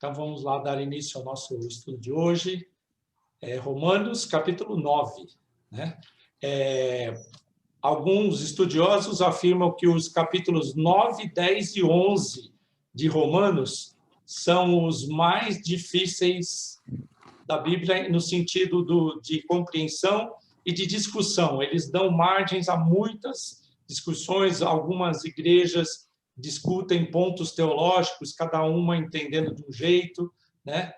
Então, vamos lá dar início ao nosso estudo de hoje. Romanos, capítulo 9. Né? Alguns estudiosos afirmam que os capítulos 9, 10 e 11 de Romanos são os mais difíceis da Bíblia no sentido de compreensão e de discussão. Eles dão margens a muitas discussões, algumas igrejas discutem pontos teológicos, cada uma entendendo de um jeito, né?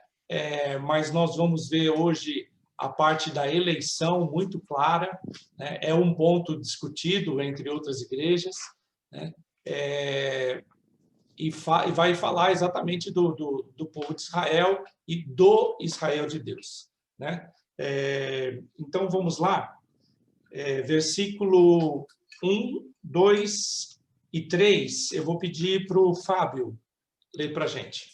Mas nós vamos ver hoje a parte da eleição muito clara, né? É um ponto discutido entre outras igrejas, né? E vai falar exatamente do povo de Israel e do Israel de Deus, né? Então, vamos lá. Versículo 1, 2 e 3, eu vou pedir para o Fábio ler para a gente.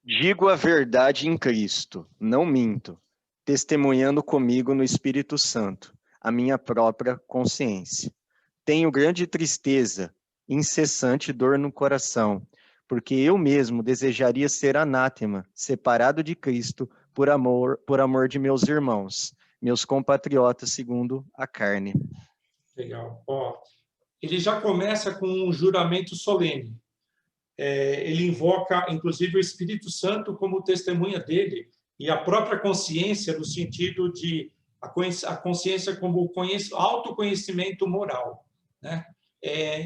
Digo a verdade em Cristo, não minto, testemunhando comigo no Espírito Santo, a minha própria consciência. Tenho grande tristeza, incessante dor no coração, porque eu mesmo desejaria ser anátema, separado de Cristo, por amor de meus irmãos, meus compatriotas segundo a carne. Legal. Ele já começa com um juramento solene. Ele invoca, inclusive, o Espírito Santo como testemunha dele e a própria consciência, no sentido de a consciência como autoconhecimento moral, né?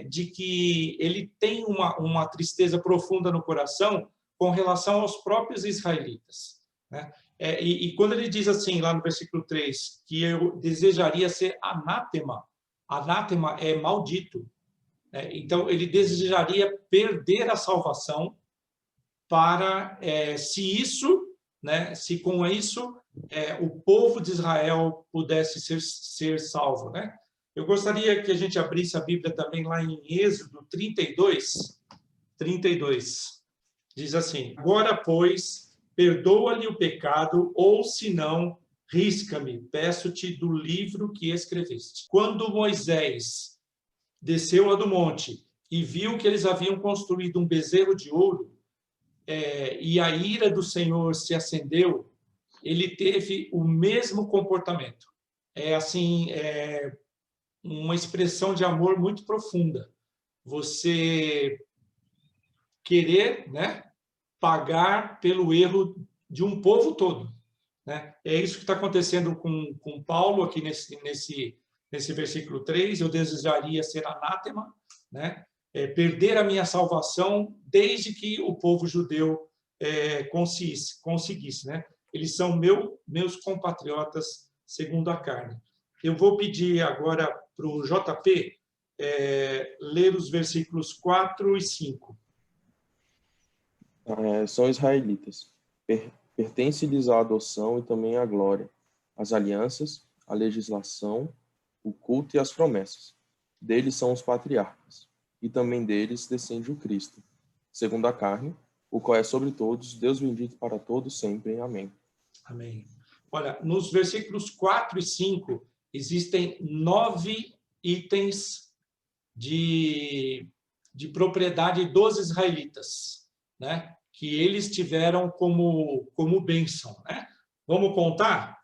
De que ele tem uma tristeza profunda no coração com relação aos próprios israelitas, né? E quando ele diz assim, lá no versículo 3, que eu desejaria ser anátema, anátema é maldito. Então, ele desejaria perder a salvação para, se com isso o povo de Israel pudesse ser salvo, né? Eu gostaria que a gente abrisse a Bíblia também lá em Êxodo 32. Diz assim: agora, pois, perdoa-lhe o pecado, ou se não, risca-me, peço-te do livro que escreveste. Quando Moisés desceu lá do monte e viu que eles haviam construído um bezerro de ouro, e a ira do Senhor se acendeu, ele teve o mesmo comportamento. Uma expressão de amor muito profunda. Você querer, né, pagar pelo erro de um povo todo, né? É isso que está acontecendo com Paulo aqui nesse versículo 3, eu desejaria ser anátema, né? Perder a minha salvação desde que o povo judeu conseguisse, né? Eles são meus compatriotas segundo a carne. Eu vou pedir agora para o JP ler os versículos 4 e 5. São israelitas. Pertence-lhes a adoção e também a glória, as alianças, a legislação, o culto e as promessas. Deles são os patriarcas, e também deles descende o Cristo, segundo a carne, o qual é sobre todos, Deus bendito para todos sempre. Amém. Amém. Olha, nos versículos 4 e 5, existem 9 itens de propriedade dos israelitas, né? Que eles tiveram como bênção, né? Vamos contar?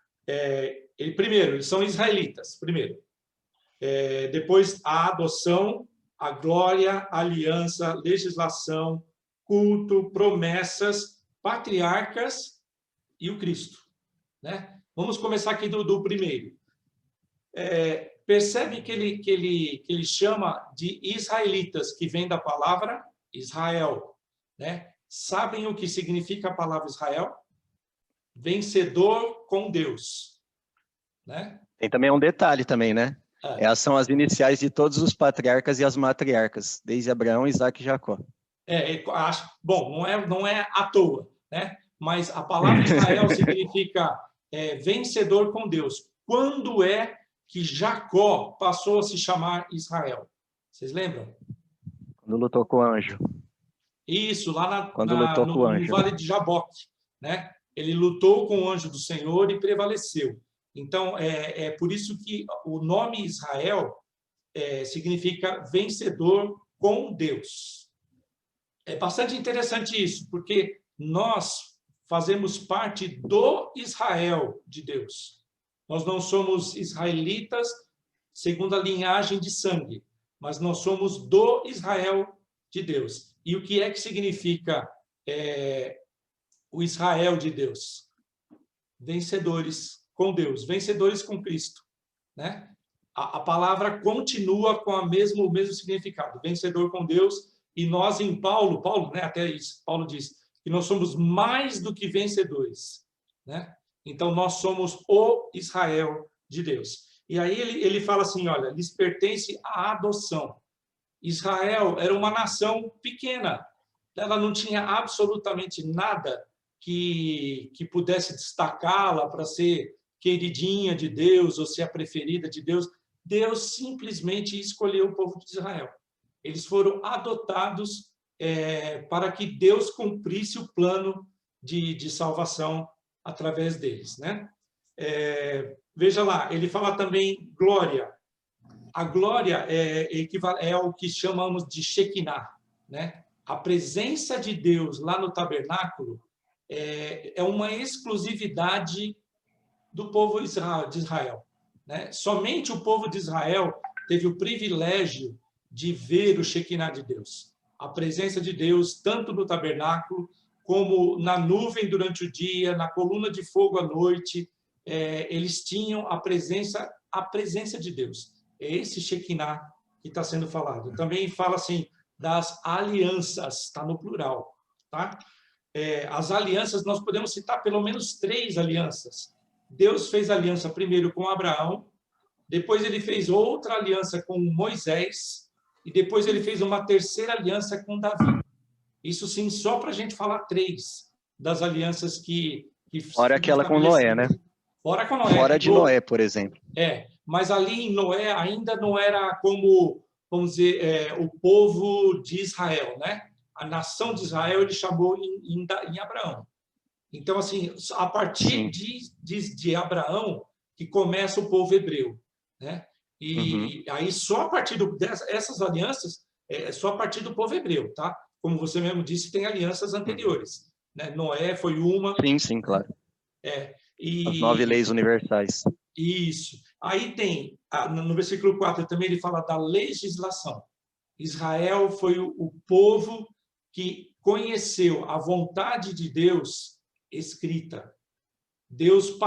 Primeiro, eles são israelitas, primeiro. Depois, a adoção, a glória, a aliança, legislação, culto, promessas, patriarcas e o Cristo, né? Vamos começar aqui do primeiro. Percebe que ele chama de israelitas, que vem da palavra Israel, né? Sabem o que significa a palavra Israel? Vencedor com Deus, né? Tem também um detalhe também, né? São as iniciais de todos os patriarcas e as matriarcas, desde Abraão, Isaac e Jacó. Bom, não é à toa, né? Mas a palavra Israel significa vencedor com Deus. Quando é que Jacó passou a se chamar Israel? Vocês lembram? Quando lutou com o anjo. Isso, lá no Vale de Jaboque, né? Ele lutou com o anjo do Senhor e prevaleceu. Então, é por isso que o nome Israel significa vencedor com Deus. É bastante interessante isso, porque nós fazemos parte do Israel de Deus. Nós não somos israelitas segundo a linhagem de sangue, mas nós somos do Israel de Deus. E o que é que significa o Israel de Deus? Vencedores com Deus, vencedores com Cristo, né? A palavra continua com o mesmo significado, vencedor com Deus, e nós em Paulo, né, até isso, Paulo diz que nós somos mais do que vencedores, né? Então nós somos o Israel de Deus. E aí ele fala assim, olha, lhes pertence a adoção. Israel era uma nação pequena, ela não tinha absolutamente nada que pudesse destacá-la para ser queridinha de Deus ou ser a preferida de Deus. Deus simplesmente escolheu o povo de Israel. Eles foram adotados para que Deus cumprisse o plano de salvação através deles, né? Veja lá, ele fala também glória. A glória é o que chamamos de Shekinah, né? A presença de Deus lá no tabernáculo é uma exclusividade do povo de Israel, né? Somente o povo de Israel teve o privilégio de ver o Shekinah de Deus. A presença de Deus, tanto no tabernáculo, como na nuvem durante o dia, na coluna de fogo à noite, eles tinham a presença de Deus. É esse Shekinah que está sendo falado. Também fala assim, das alianças, está no plural, tá? As alianças, nós podemos citar pelo menos 3 alianças. Deus fez aliança primeiro com Abraão, depois ele fez outra aliança com Moisés, e depois ele fez uma terceira aliança com Davi. Isso sim, só para a gente falar 3 das alianças que fora aquela com Noé, né? Fora com Noé. Fora de Noé, por exemplo. Mas ali em Noé ainda não era como, vamos dizer, o povo de Israel, né? A nação de Israel ele chamou em Abraão. Então, assim, a partir de Abraão que começa o povo hebreu, né? E aí só a partir dessas alianças, só a partir do povo hebreu, tá? Como você mesmo disse, tem alianças anteriores, né? Noé foi uma. Sim, claro. As 9 leis universais. Isso. Aí tem, no versículo 4 também ele fala da legislação. Israel foi o povo que conheceu a vontade de Deus escrita. Deus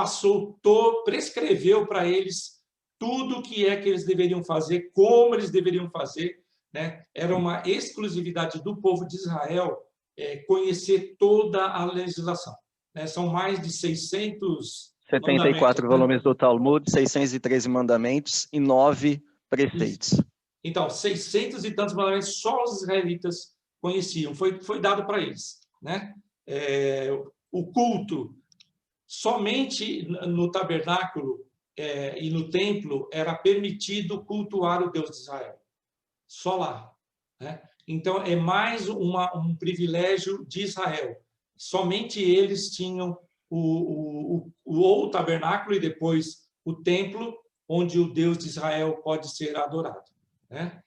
prescreveu para eles tudo o que eles deveriam fazer, como eles deveriam fazer, né? Era uma exclusividade do povo de Israel conhecer toda a legislação, né? São mais de 74 volumes do Talmud, 613 mandamentos e 9 preceitos. Então, 600 e tantos mandamentos só os israelitas conheciam, foi dado para eles, né? O culto, somente no tabernáculo e no templo era permitido cultuar o Deus de Israel. Só lá, né? Então, é mais um privilégio de Israel. Somente eles tinham o tabernáculo e depois o templo, onde o Deus de Israel pode ser adorado, né?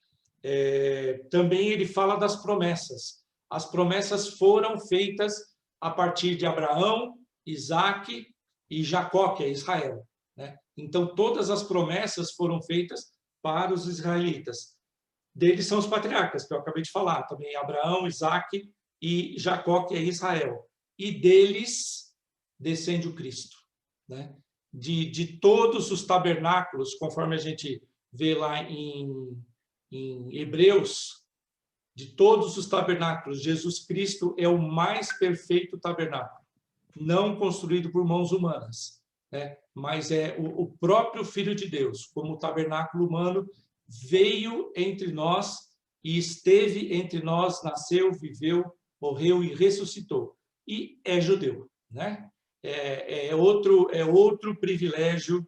Também ele fala das promessas. As promessas foram feitas a partir de Abraão, Isaque e Jacó, que é Israel, né? Então, todas as promessas foram feitas para os israelitas. Deles são os patriarcas, que eu acabei de falar, também Abraão, Isaque e Jacó, que é Israel. E deles descende o Cristo, né? De todos os tabernáculos, conforme a gente vê lá em Hebreus, de todos os tabernáculos, Jesus Cristo é o mais perfeito tabernáculo, não construído por mãos humanas, né? Mas é o próprio Filho de Deus, como tabernáculo humano, veio entre nós e esteve entre nós, nasceu, viveu, morreu e ressuscitou. E é judeu, né? É outro privilégio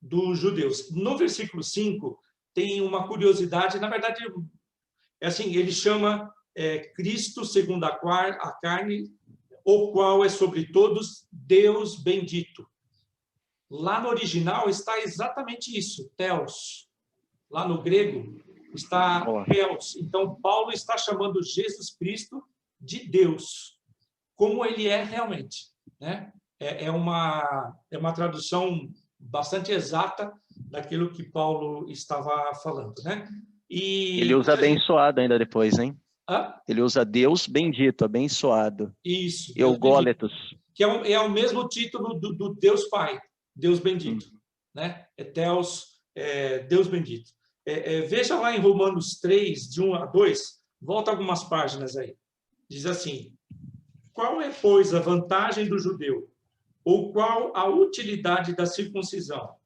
dos judeus. No versículo 5, tem uma curiosidade, na verdade, assim, ele chama Cristo segundo a carne, o qual é sobre todos Deus bendito. Lá no original está exatamente isso, Theos. Lá no grego está Theos. Então, Paulo está chamando Jesus Cristo de Deus, como ele é realmente, né? É uma tradução bastante exata daquilo que Paulo estava falando, né? E Ele usa abençoado ainda depois, hein? Ele usa Deus bendito, abençoado. Isso. Eugóletos. Que é o mesmo título do Deus Pai, Deus bendito, né? Deus bendito. Veja lá em Romanos 3, de 1 a 2, volta algumas páginas aí. Diz assim: qual é, pois, a vantagem do judeu? Ou qual a utilidade da circuncisão?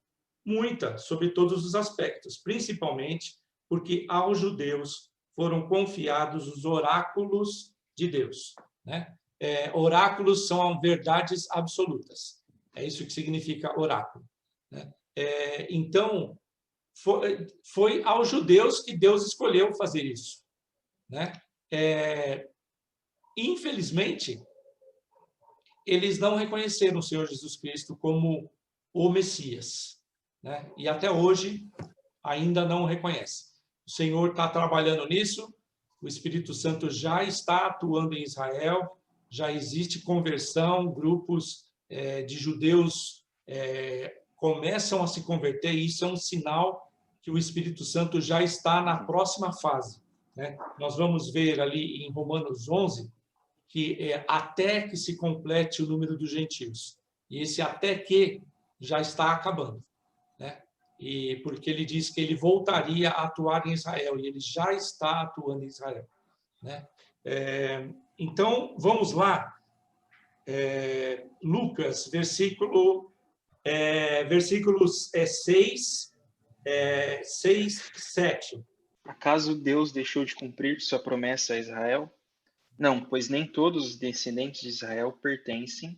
Muita, sobre todos os aspectos, principalmente porque aos judeus foram confiados os oráculos de Deus, né? Oráculos são verdades absolutas. É isso que significa oráculo, né? Então, foi aos judeus que Deus escolheu fazer isso, né? Infelizmente, eles não reconheceram o Senhor Jesus Cristo como o Messias, né? E até hoje ainda não reconhecem. O Senhor está trabalhando nisso, o Espírito Santo já está atuando em Israel, já existe conversão, grupos de judeus começam a se converter, e isso é um sinal que o Espírito Santo já está na próxima fase, né? Nós vamos ver ali em Romanos 11 que até que se complete o número dos gentios. E esse até que já está acabando, né? E porque ele diz que ele voltaria a atuar em Israel, e ele já está atuando em Israel, né? Então, vamos lá. Lucas, versículos 6, 7. Acaso Deus deixou de cumprir sua promessa a Israel? Não, pois nem todos os descendentes de Israel pertencem,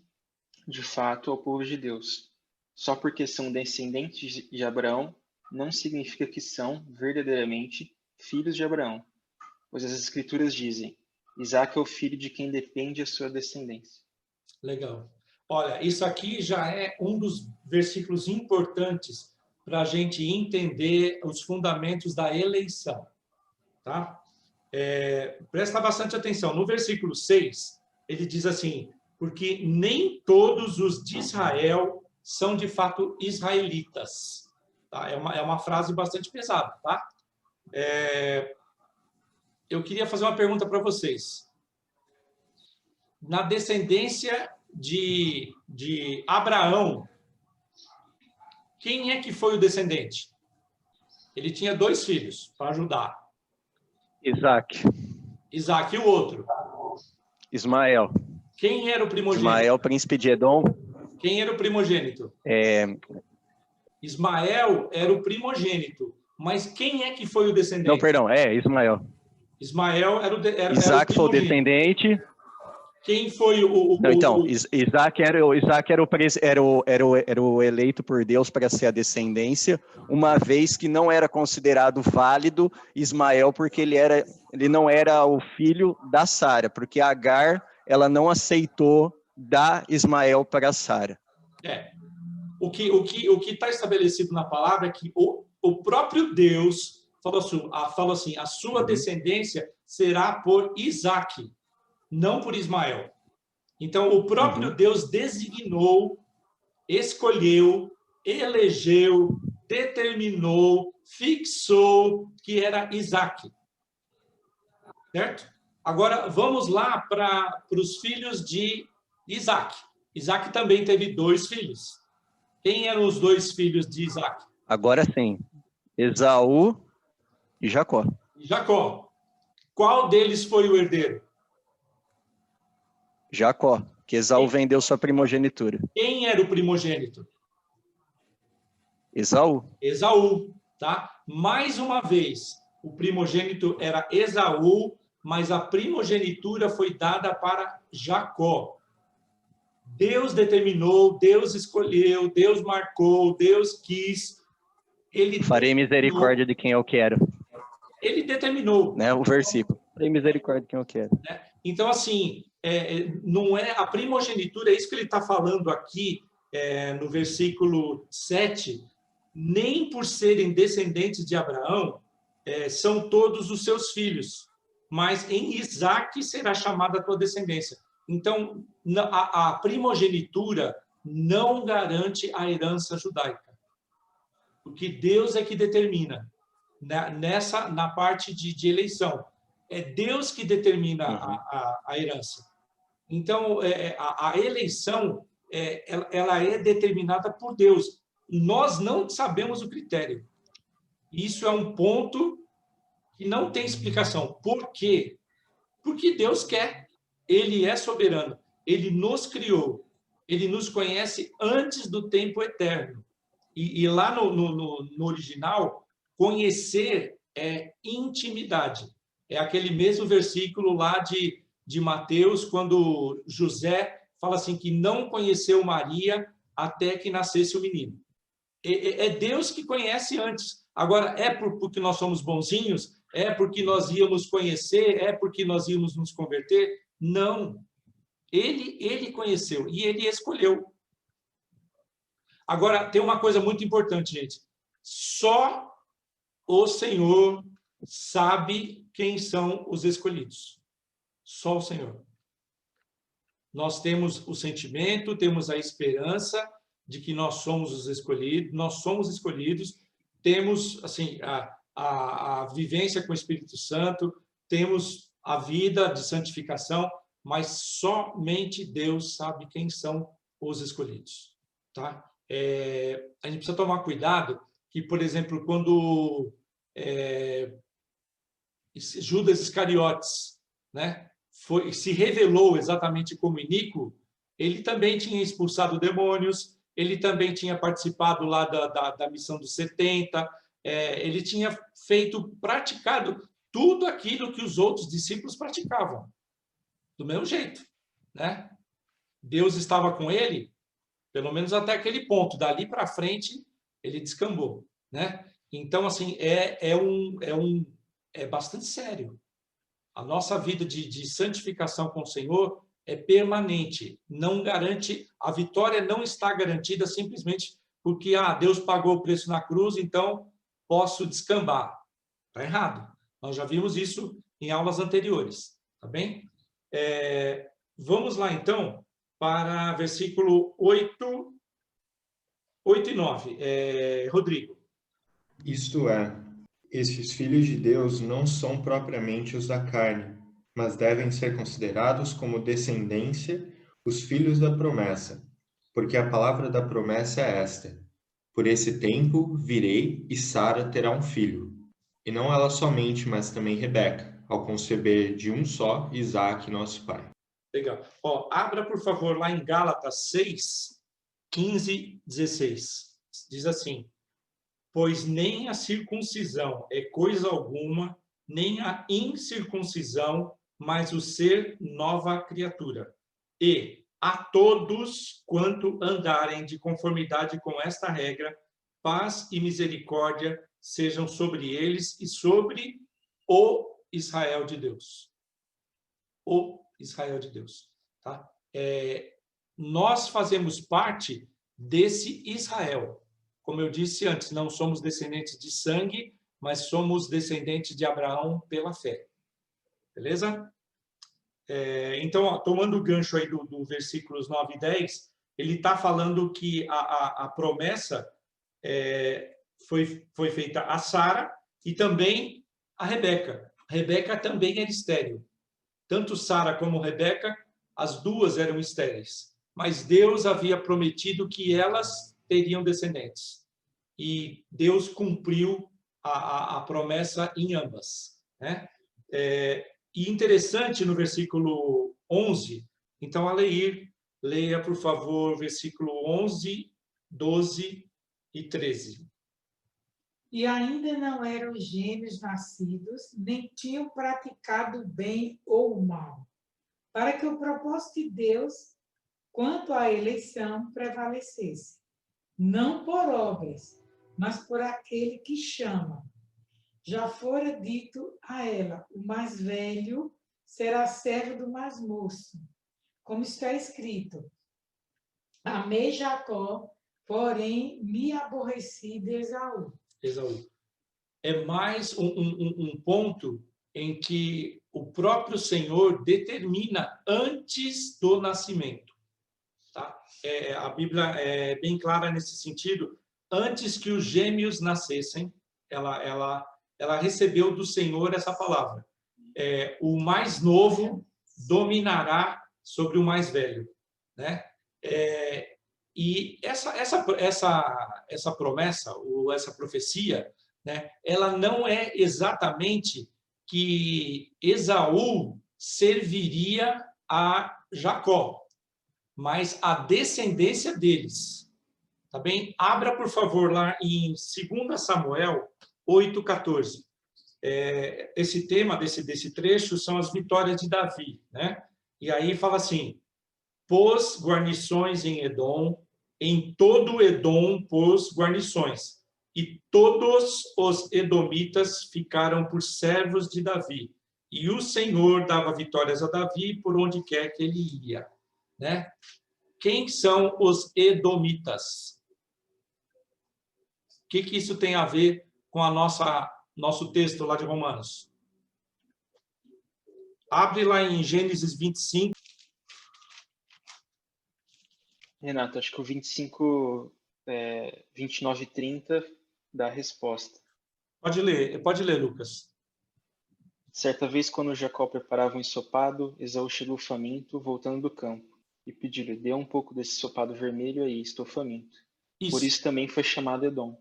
de fato, ao povo de Deus. Só porque são descendentes de Abraão, não significa que são, verdadeiramente, filhos de Abraão. Pois as Escrituras dizem: Isaque é o filho de quem depende a sua descendência. Legal. Olha, isso aqui já é um dos versículos importantes para a gente entender os fundamentos da eleição, tá? Presta bastante atenção. No versículo 6, ele diz assim: porque nem todos os de Israel são de fato israelitas. Tá? É uma frase bastante pesada, tá? Eu queria fazer uma pergunta para vocês. Na descendência de Abraão, quem é que foi o descendente? Ele tinha 2 filhos para ajudar. Isaac. Isaac, e o outro? Ismael. Quem era o primogênito? Ismael, príncipe de Edom. Quem era o primogênito? Ismael era o primogênito. Mas quem é que foi o descendente? Não, perdão, Ismael. Ismael era o Isaac foi o descendente. Quem foi Não, então, Isaac era o eleito por Deus para ser a descendência, uma vez que não era considerado válido Ismael, porque ele não era o filho da Sara, porque Agar, ela não aceitou dar Ismael para Sara. O que está estabelecido na palavra é que o próprio Deus falou assim: a sua descendência será por Isaque, não por Ismael. Então, o próprio Deus designou, escolheu, elegeu, determinou, fixou que era Isaque. Certo? Agora, vamos lá para os filhos de Isaque. Isaque também teve 2 filhos. Quem eram os 2 filhos de Isaque? Agora sim. Esaú e Jacó. Jacó. Qual deles foi o herdeiro? Jacó, que Esaú vendeu sua primogenitura. Quem era o primogênito? Esaú. Esaú, tá? Mais uma vez, o primogênito era Esaú, mas a primogenitura foi dada para Jacó. Deus determinou, Deus escolheu, Deus marcou, Deus quis. Farei misericórdia de quem eu quero. Ele determinou. Né, o versículo. Farei misericórdia de quem eu quero. Então, assim, não é a primogenitura, é isso que ele está falando aqui no versículo 7, nem por serem descendentes de Abraão, são todos os seus filhos. mas em Isaque será chamada a tua descendência. Então, a primogenitura não garante a herança judaica, porque Deus é que determina, na parte de eleição. É Deus que determina a herança. Então, a eleição, ela é determinada por Deus. Nós não sabemos o critério. Isso é um ponto que não tem explicação. Por quê? Porque Deus quer. Ele é soberano. Ele nos criou. Ele nos conhece antes do tempo eterno. E lá no original, conhecer é intimidade. É aquele mesmo versículo lá de Mateus, quando José fala assim, que não conheceu Maria até que nascesse o menino. É Deus que conhece antes. Agora, é porque nós somos bonzinhos? É porque nós íamos conhecer? É porque nós íamos nos converter? Não. Ele conheceu e ele escolheu. Agora, tem uma coisa muito importante, gente. Só o Senhor sabe quem são os escolhidos. Só o Senhor. Nós temos o sentimento, temos a esperança de que nós somos os escolhidos, temos assim a vivência com o Espírito Santo, temos a vida de santificação, mas somente Deus sabe quem são os escolhidos, tá? A gente precisa tomar cuidado que, por exemplo, quando Judas Iscariotes, né, se revelou exatamente como iníquo, ele também tinha expulsado demônios, ele também tinha participado lá da missão dos 70, ele tinha praticado tudo aquilo que os outros discípulos praticavam, do mesmo jeito, né? Deus estava com ele, pelo menos até aquele ponto, dali para frente ele descambou, né? Então, assim, é bastante sério. A nossa vida de santificação com o Senhor é permanente, não garante, a vitória não está garantida simplesmente porque Deus pagou o preço na cruz, então posso descambar. Está errado. Nós já vimos isso em aulas anteriores, tá bem? Vamos lá, então, para versículo 8 e 9. Rodrigo. Isto é, estes filhos de Deus não são propriamente os da carne, mas devem ser considerados como descendência os filhos da promessa, porque a palavra da promessa é esta: por esse tempo virei e Sara terá um filho. E não ela somente, mas também Rebeca, ao conceber de um só Isaque, nosso pai. Legal. Abra, por favor, lá em Gálatas 6, 15, 16. Diz assim: pois nem a circuncisão é coisa alguma, nem a incircuncisão, mas o ser nova criatura. E a todos quanto andarem de conformidade com esta regra, paz e misericórdia sejam sobre eles e sobre o Israel de Deus. O Israel de Deus. Tá? Nós fazemos parte desse Israel. Como eu disse antes, não somos descendentes de sangue, mas somos descendentes de Abraão pela fé. Beleza? Então, tomando o gancho aí do versículos 9 e 10, ele está falando que a promessa foi feita a Sara e também a Rebeca. A Rebeca também era estéril. Tanto Sara como Rebeca, as duas eram estéreis. Mas Deus havia prometido que elas teriam descendentes. E Deus cumpriu a promessa em ambas, né? E interessante no versículo 11, então, Aleir, leia, por favor, versículo 11, 12 e 13. E ainda não eram gêmeos nascidos, nem tinham praticado o bem ou o mal, para que o propósito de Deus, quanto à eleição, prevalecesse. Não por obras, mas por aquele que chama. Já fora dito a ela: o mais velho será servo do mais moço. Como está escrito: amei Jacó, porém me aborreci de Esaú. É mais um ponto em que o próprio Senhor determina antes do nascimento. Tá? A Bíblia é bem clara nesse sentido. Antes que os gêmeos nascessem, ela recebeu do Senhor essa palavra. O mais novo dominará sobre o mais velho, né? E essa promessa, ou essa profecia, né, ela não é exatamente que Esaú serviria a Jacó, mas a descendência deles. Tá bem? Abra, por favor, lá em 2 Samuel 8:14. Esse tema desse trecho são as vitórias de Davi, né? E aí fala assim: pôs guarnições em Edom, em todo Edom pôs guarnições, e todos os edomitas ficaram por servos de Davi. E o Senhor dava vitórias a Davi por onde quer que ele ia, né? Quem são os edomitas? O que isso tem a ver com nosso texto lá de Romanos? Abre lá em Gênesis 25. Renato, acho que o 25, 29 e 30 dá a resposta. Pode ler, Lucas. Certa vez, quando Jacó preparava um ensopado, Esaú chegou faminto, voltando do campo, e pediu-lhe: dê um pouco desse ensopado vermelho aí, estou faminto. Por isso também foi chamado Edom.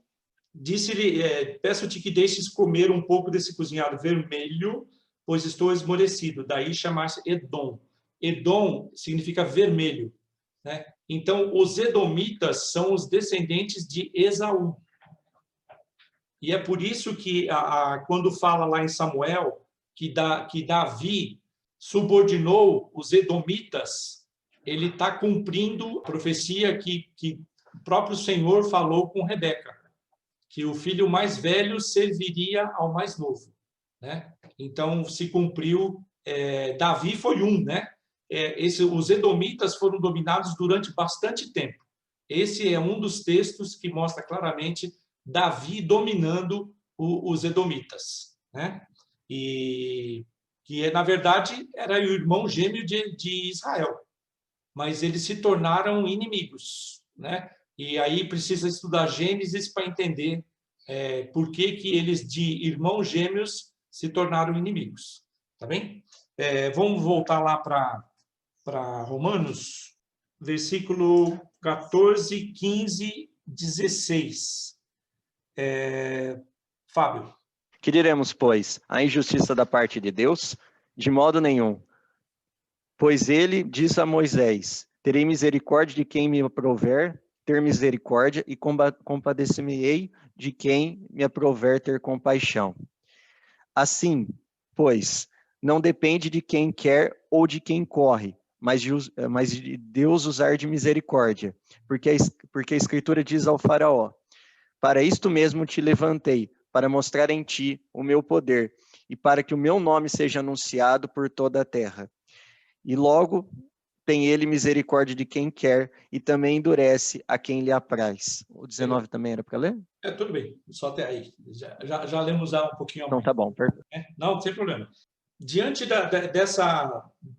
Disse-lhe: peço-te que deixes comer um pouco desse cozinhado vermelho, pois estou esmorecido. Daí chamar-se Edom. Edom significa vermelho, né? Então, os edomitas são os descendentes de Esaú. E é por isso que, quando fala lá em Samuel, que Davi subordinou os edomitas, ele está cumprindo a profecia que o próprio Senhor falou com Rebeca, que o filho mais velho serviria ao mais novo, né? Então, se cumpriu, Davi foi né? Os edomitas foram dominados durante bastante tempo. Esse é um dos textos que mostra claramente Davi dominando os edomitas, né? E que, na verdade, era o irmão gêmeo de Israel, mas eles se tornaram inimigos, né? E aí precisa estudar Gênesis para entender por que eles, de irmãos gêmeos, se tornaram inimigos. Tá bem? Vamos voltar lá para Romanos, versículo 14, 15, 16. Fábio. Que diremos, pois? A injustiça da parte de Deus? De modo nenhum. Pois ele disse a Moisés: terei misericórdia de quem me aprover ter misericórdia, e compadecer-me-ei de quem me aprover ter compaixão. Assim, pois, não depende de quem quer ou de quem corre, mas de Deus usar de misericórdia, porque a Escritura diz ao faraó: para isto mesmo te levantei, para mostrar em ti o meu poder, e para que o meu nome seja anunciado por toda a terra. E logo tem ele misericórdia de quem quer, e também endurece a quem lhe apraz. O 19 também era para ler? Tudo bem, só até aí. Já lemos um pouquinho. Então tá bom, perfeito. Não, sem problema. Diante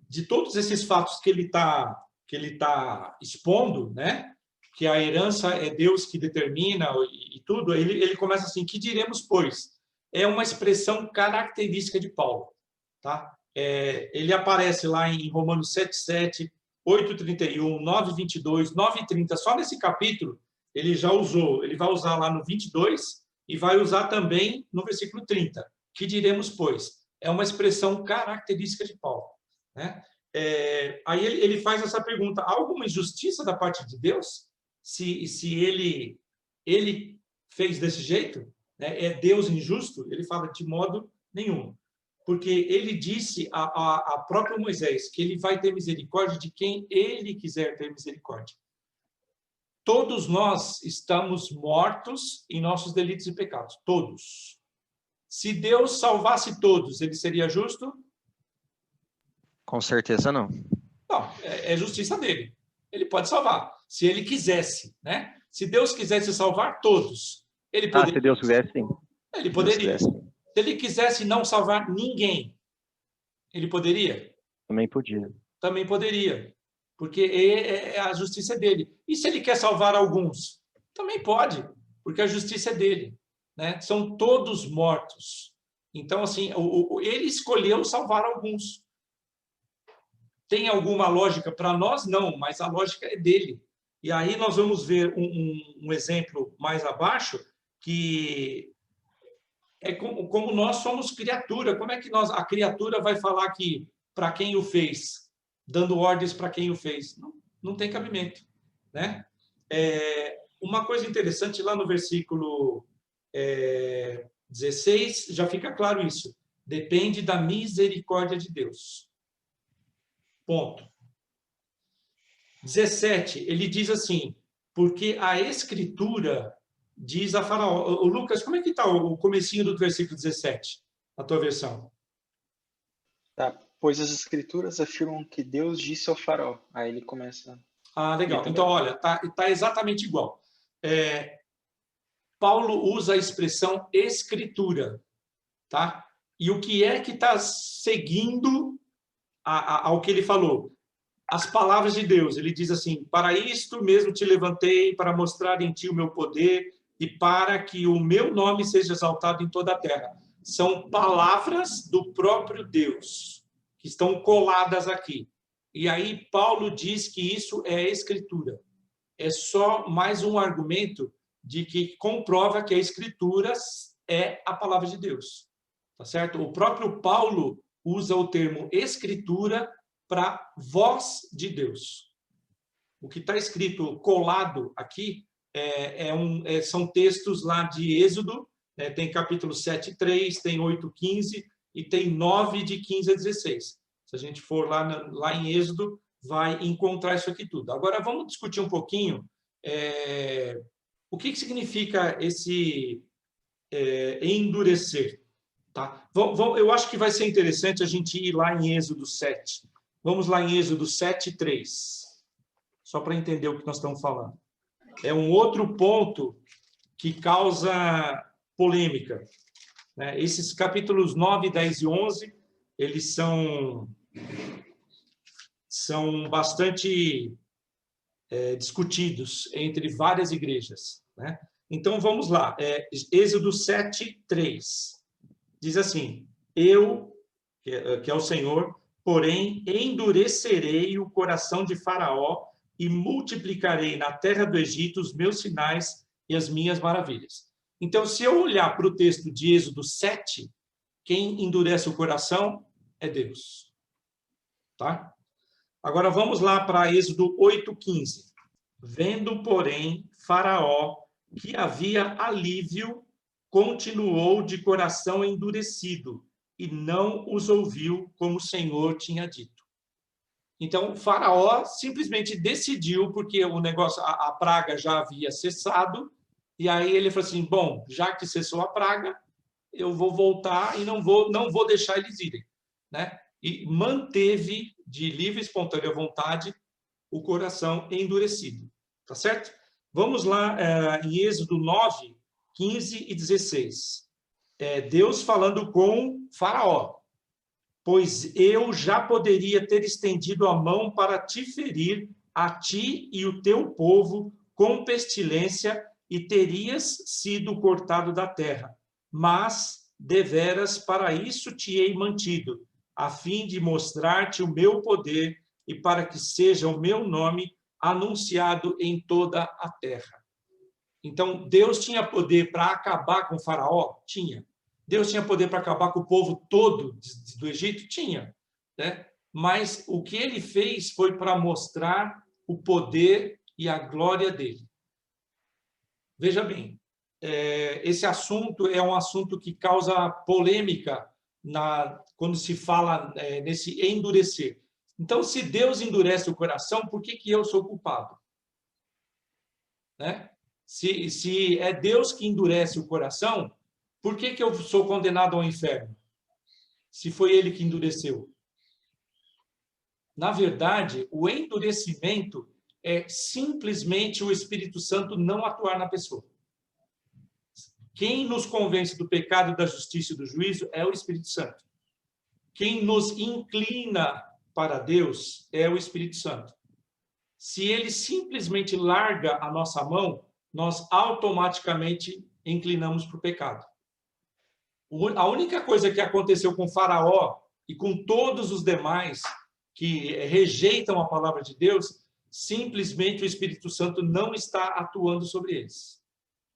de todos esses fatos que ele tá expondo, né? Que a herança é Deus que determina e tudo, ele começa assim: que diremos, pois? É uma expressão característica de Paulo, tá? Ele aparece lá em Romanos 7:7, 8:31, 9:22, 9:30. Só nesse capítulo ele já usou. Ele vai usar lá no 22 e vai usar também no versículo 30. Que diremos, pois? É uma expressão característica de Paulo, né? Aí ele faz essa pergunta: há alguma injustiça da parte de Deus? Se ele fez desse jeito, né? É Deus injusto? Ele fala: de modo nenhum. Porque ele disse a próprio Moisés que ele vai ter misericórdia de quem ele quiser ter misericórdia. Todos nós estamos mortos em nossos delitos e pecados. Todos. Se Deus salvasse todos, ele seria justo? Com certeza não. Não, é justiça dele. Ele pode salvar, se ele quisesse, né? Se Deus quisesse salvar todos, ele poderia. Se Deus quisesse, sim. Ele poderia. Se ele quisesse não salvar ninguém, Ele poderia? Também podia. Também poderia, porque a justiça é dele. E se ele quer salvar alguns? Também pode, porque a justiça é dele, né? São todos mortos. Então, assim, ele escolheu salvar alguns. Tem alguma lógica para nós? Não, mas a lógica é dele. E aí nós vamos ver um exemplo mais abaixo, que é como nós somos criatura. Como é que a criatura vai falar que para quem o fez, dando ordens para quem o fez? Não tem cabimento, né? Uma coisa interessante lá no versículo 16, já fica claro isso. Depende da misericórdia de Deus. Ponto. 17, ele diz assim, porque a Escritura diz a Faraó. Lucas, como é que está o comecinho do versículo 17, na tua versão? Tá, pois as Escrituras afirmam que Deus disse ao Faraó. Aí ele começa... Legal. Então, olha, tá exatamente igual. Paulo usa a expressão Escritura, tá? E o que é que está seguindo ao que ele falou? As palavras de Deus. Ele diz assim, para isto mesmo te levantei, para mostrar em ti o meu poder e para que o meu nome seja exaltado em toda a terra. São palavras do próprio Deus, que estão coladas aqui. E aí Paulo diz que isso é Escritura. É só mais um argumento de que comprova que a Escritura é a palavra de Deus. Tá certo? O próprio Paulo usa o termo Escritura para voz de Deus. O que está escrito colado aqui são textos lá de Êxodo, tem capítulo 7:3, tem 8:15 e tem 9, de 15 a 16. Se a gente for lá em Êxodo, vai encontrar isso aqui tudo. Agora, vamos discutir um pouquinho o que significa esse endurecer. Tá? Eu acho que vai ser interessante a gente ir lá em Êxodo 7. Vamos lá em Êxodo 7:3, só para entender o que nós estamos falando. É um outro ponto que causa polêmica, né? Esses capítulos 9, 10 e 11, eles são bastante discutidos entre várias igrejas, né? Então, vamos lá. Êxodo 7:3. Diz assim, eu, que é o Senhor, porém, endurecerei o coração de Faraó e multiplicarei na terra do Egito os meus sinais e as minhas maravilhas. Então, se eu olhar para o texto de Êxodo 7, quem endurece o coração é Deus. Tá? Agora, vamos lá para Êxodo 8:15. Vendo, porém, Faraó que havia alívio, continuou de coração endurecido, e não os ouviu como o Senhor tinha dito. Então, Faraó simplesmente decidiu, porque o negócio, a praga já havia cessado, e aí ele falou assim, bom, já que cessou a praga, eu vou voltar e não vou deixar eles irem, né? E manteve, de livre e espontânea vontade, o coração endurecido, tá certo? Vamos lá em Êxodo 9, 15 e 16. Deus falando com Faraó. Pois eu já poderia ter estendido a mão para te ferir, a ti e o teu povo, com pestilência, e terias sido cortado da terra. Mas, deveras, para isso te hei mantido, a fim de mostrar-te o meu poder e para que seja o meu nome anunciado em toda a terra. Então, Deus tinha poder para acabar com Faraó? Tinha. Deus tinha poder para acabar com o povo todo do Egito? Tinha, né? Mas o que ele fez foi para mostrar o poder e a glória dele. Veja bem, esse assunto é um assunto que causa polêmica quando se fala nesse endurecer. Então, se Deus endurece o coração, por que eu sou culpado? Né? Se é Deus que endurece o coração, por que eu sou condenado ao inferno? Se foi ele que endureceu. Na verdade, o endurecimento é simplesmente o Espírito Santo não atuar na pessoa. Quem nos convence do pecado, da justiça e do juízo é o Espírito Santo. quem nos inclina para Deus é o Espírito Santo. Se ele simplesmente larga a nossa mão, nós automaticamente inclinamos para o pecado. A única coisa que aconteceu com Faraó e com todos os demais que rejeitam a palavra de Deus, simplesmente o Espírito Santo não está atuando sobre eles.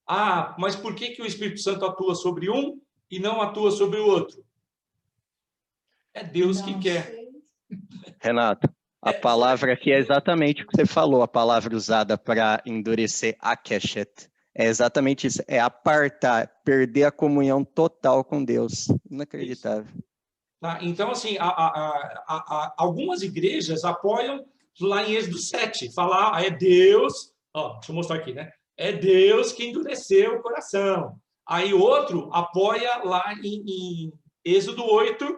Ah, mas por que o Espírito Santo atua sobre um e não atua sobre o outro? É Deus que quer. Renato, a palavra aqui é exatamente o que você falou, a palavra usada para endurecer akeshet. É exatamente isso, é apartar, perder a comunhão total com Deus. Inacreditável. Tá? Então, assim, algumas igrejas apoiam lá em Êxodo 7, falar, é Deus, deixa eu mostrar aqui, né? É Deus que endureceu o coração. Aí outro apoia lá em Êxodo 8,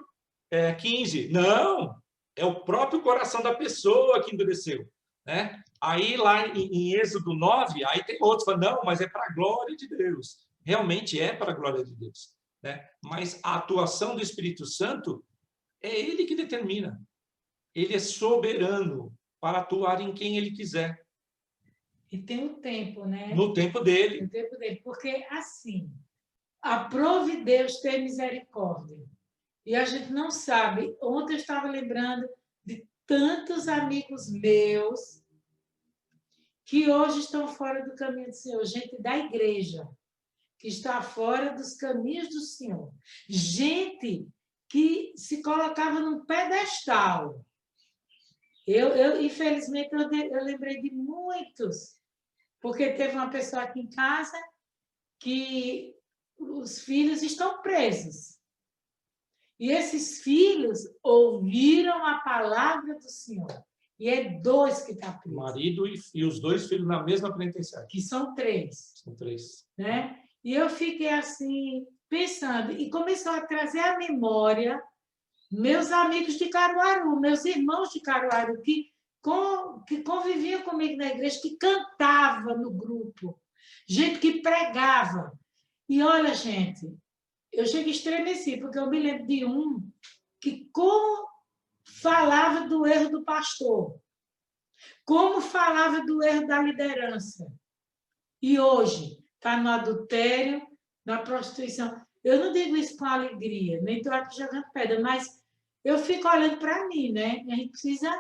15. Não, é o próprio coração da pessoa que endureceu, né? Aí lá em Êxodo 9, aí tem outros que falam, não, mas é para a glória de Deus. Realmente é para a glória de Deus, né? Mas a atuação do Espírito Santo é ele que determina. Ele é soberano para atuar em quem ele quiser. E tem o tempo, né? No tempo dele. No tempo dele. Porque, assim, aprove Deus ter misericórdia. E a gente não sabe. Ontem eu estava lembrando de tantos amigos meus que hoje estão fora do caminho do Senhor. Gente da igreja que está fora dos caminhos do Senhor. Gente que se colocava num pedestal. Infelizmente, eu lembrei de muitos, porque teve uma pessoa aqui em casa que os filhos estão presos. E esses filhos ouviram a palavra do Senhor. E é 2 que estão presos. O marido e os 2 filhos na mesma penitenciária. Que são 3. São 3. Né? E eu fiquei assim, pensando, e começou a trazer à memória meus amigos de Caruaru, meus irmãos de Caruaru, que conviviam comigo na igreja, que cantava no grupo, gente que pregava. E olha, gente, eu chego a estremecer, porque eu me lembro de um que como falava do erro do pastor, como falava do erro da liderança. E hoje está no adultério, na prostituição. Eu não digo isso com alegria, nem estou aqui jogando pedra, mas eu fico olhando para mim, né? A gente precisa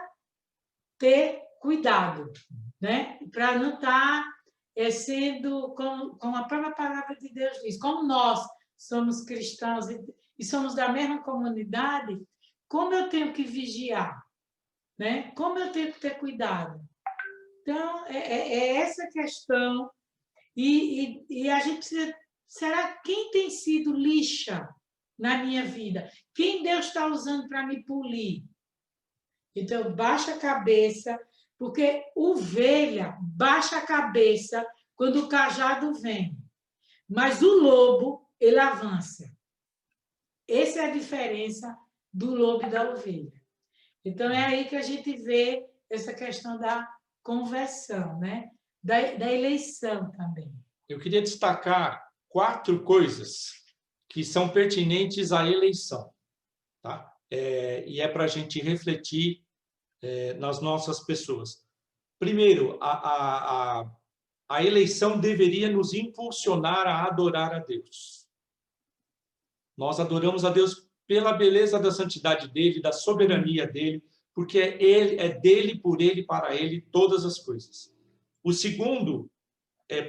ter cuidado, né? Para não estar sendo, como a própria palavra de Deus diz, como nós somos cristãos e somos da mesma comunidade, como eu tenho que vigiar, né? Como eu tenho que ter cuidado. Então, é essa questão. E a gente precisa... Será quem tem sido lixa na minha vida? Quem Deus está usando para me polir? Então, baixa a cabeça, porque ovelha baixa a cabeça quando o cajado vem. Mas o lobo, ele avança. Essa é a diferença do lobo e da ovelha. Então, é aí que a gente vê essa questão da conversão, né? Da eleição também. Eu queria destacar 4 coisas que são pertinentes à eleição, tá? E é para a gente refletir nas nossas pessoas. Primeiro, a eleição deveria nos impulsionar a adorar a Deus. Nós adoramos a Deus pela beleza da santidade dele, da soberania dele, porque é dele, por ele, para ele, todas as coisas. O segundo,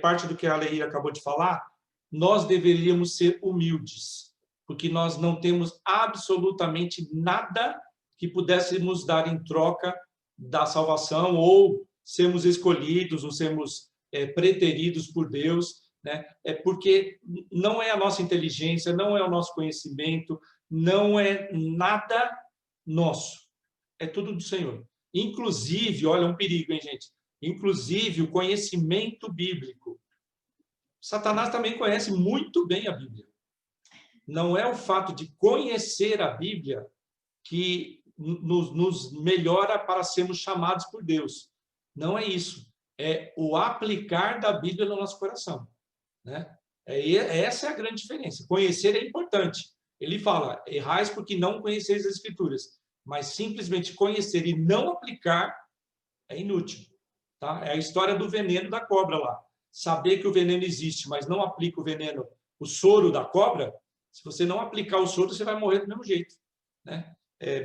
parte do que a Leíra acabou de falar, nós deveríamos ser humildes, porque nós não temos absolutamente nada que pudéssemos dar em troca da salvação, ou sermos escolhidos, ou sermos preteridos por Deus, né? Porque não é a nossa inteligência, não é o nosso conhecimento, não é nada nosso, é tudo do Senhor. Inclusive, olha, um perigo, hein, gente? Inclusive, o conhecimento bíblico. Satanás também conhece muito bem a Bíblia. Não é o fato de conhecer a Bíblia que nos melhora para sermos chamados por Deus. Não é isso. É o aplicar da Bíblia no nosso coração, né? Essa é a grande diferença. Conhecer é importante, Ele fala, errais porque não conheceis as Escrituras, mas simplesmente conhecer e não aplicar é inútil. Tá? É a história do veneno da cobra lá. Saber que o veneno existe, mas não aplica o veneno, o soro da cobra, se você não aplicar o soro, você vai morrer do mesmo jeito, né?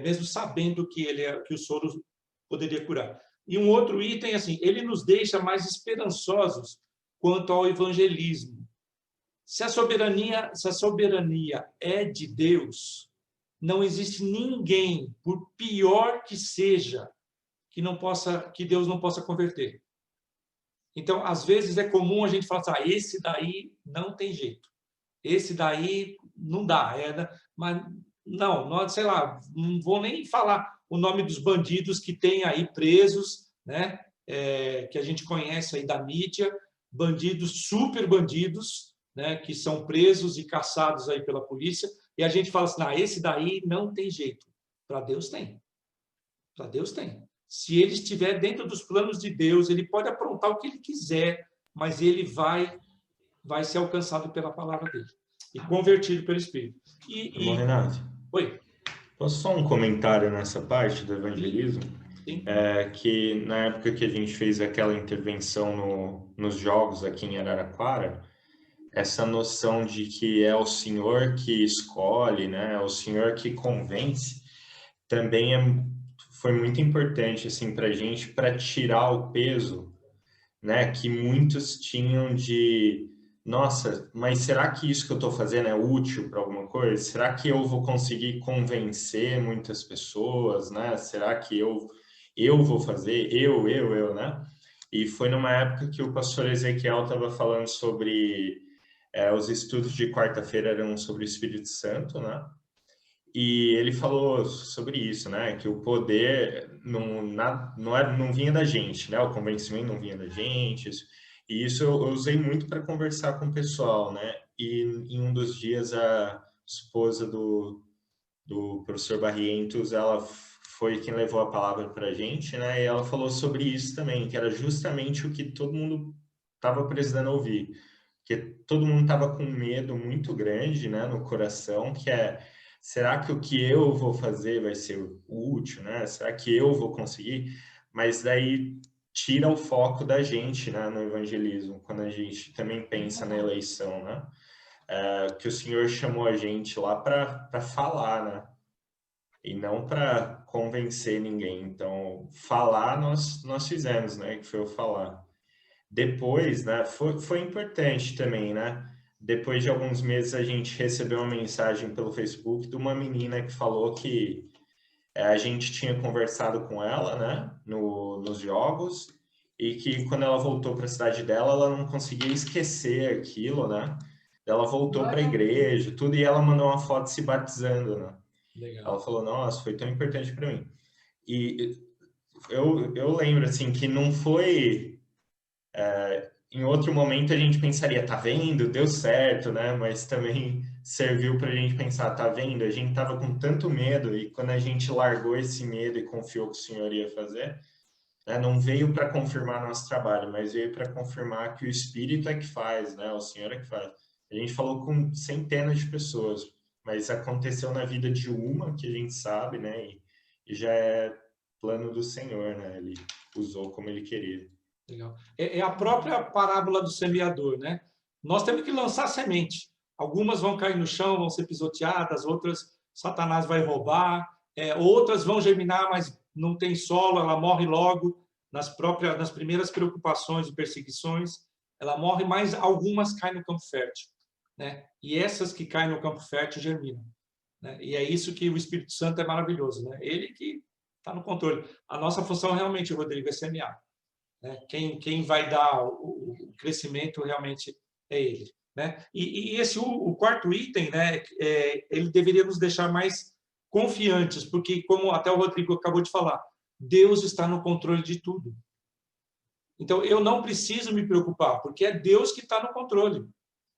Mesmo sabendo que que o soro poderia curar. E um outro item, assim, ele nos deixa mais esperançosos quanto ao evangelismo. Se a soberania é de Deus, não existe ninguém, por pior que seja, que Deus não possa converter. Então, às vezes é comum a gente falar assim, esse daí não tem jeito. Esse daí não dá, mas não, sei lá, não vou nem falar o nome dos bandidos que tem aí presos, né? Que a gente conhece aí da mídia, bandidos, super bandidos, né? Que são presos e caçados aí pela polícia, e a gente fala assim, esse daí não tem jeito. Para Deus tem. Para Deus tem. Se ele estiver dentro dos planos de Deus, ele pode aprontar o que ele quiser, mas ele vai ser alcançado pela palavra dele e convertido pelo Espírito. Irmão Renato, Oi. posso só um comentário nessa parte do evangelismo? Sim. Que na época que a gente fez aquela intervenção nos jogos aqui em Araraquara, essa noção de que é o Senhor que escolhe, né? É o Senhor que convence, também foi muito importante assim, para a gente, para tirar o peso, né? Que muitos tinham de... Nossa, mas será que isso que eu estou fazendo é útil para alguma coisa? Será que eu vou conseguir convencer muitas pessoas, né? Será que eu vou fazer? Eu, né? E foi numa época que o pastor Ezequiel estava falando sobre... os estudos de quarta-feira eram sobre o Espírito Santo, né? E ele falou sobre isso, né? Que o poder não vinha da gente, né? O convencimento não vinha da gente. E isso eu usei muito para conversar com o pessoal, né? E em um dos dias a esposa do professor Barrientos, ela foi quem levou a palavra para a gente, né? E ela falou sobre isso também, que era justamente o que todo mundo estava precisando ouvir. Porque todo mundo estava com um medo muito grande, né? No coração, que será que o que eu vou fazer vai ser útil, né? Será que eu vou conseguir? Mas daí tira o foco da gente, né, no evangelismo, quando a gente também pensa na eleição, né? Que o Senhor chamou a gente lá para falar, né? E não para convencer ninguém. Então, falar nós fizemos, né? Que foi o falar. Depois, né? Foi importante também, né? Depois de alguns meses, a gente recebeu uma mensagem pelo Facebook de uma menina que falou que a gente tinha conversado com ela, né, nos jogos, e que quando ela voltou para a cidade dela, ela não conseguia esquecer aquilo, né? Ela voltou para a igreja, tudo, e ela mandou uma foto se batizando, né? Legal. Ela falou, nossa, foi tão importante para mim. E eu lembro, assim, que não foi... em outro momento a gente pensaria, tá vendo? Deu certo, né? Mas também serviu para a gente pensar, tá vendo? A gente estava com tanto medo e quando a gente largou esse medo e confiou que o Senhor ia fazer, né? Não veio para confirmar nosso trabalho, mas veio para confirmar que o Espírito é que faz, né? O Senhor é que faz. A gente falou com centenas de pessoas, mas aconteceu na vida de uma que a gente sabe, né? E já é plano do Senhor, né? Ele usou como ele queria. Legal. É a própria parábola do semeador, né? Nós temos que lançar semente. Algumas vão cair no chão, vão ser pisoteadas, outras Satanás vai roubar, outras vão germinar, mas não tem solo, ela morre logo nas primeiras preocupações e perseguições. Ela morre, mas algumas caem no campo fértil, né? E essas que caem no campo fértil germinam, né? E é isso que o Espírito Santo é maravilhoso, né? Ele que está no controle. A nossa função realmente, Rodrigo, é semear. Quem vai dar o crescimento realmente é ele, né? E esse o quarto item, né? Ele deveria nos deixar mais confiantes, porque como até o Rodrigo acabou de falar, Deus está no controle de tudo. Então eu não preciso me preocupar, porque é Deus que está no controle.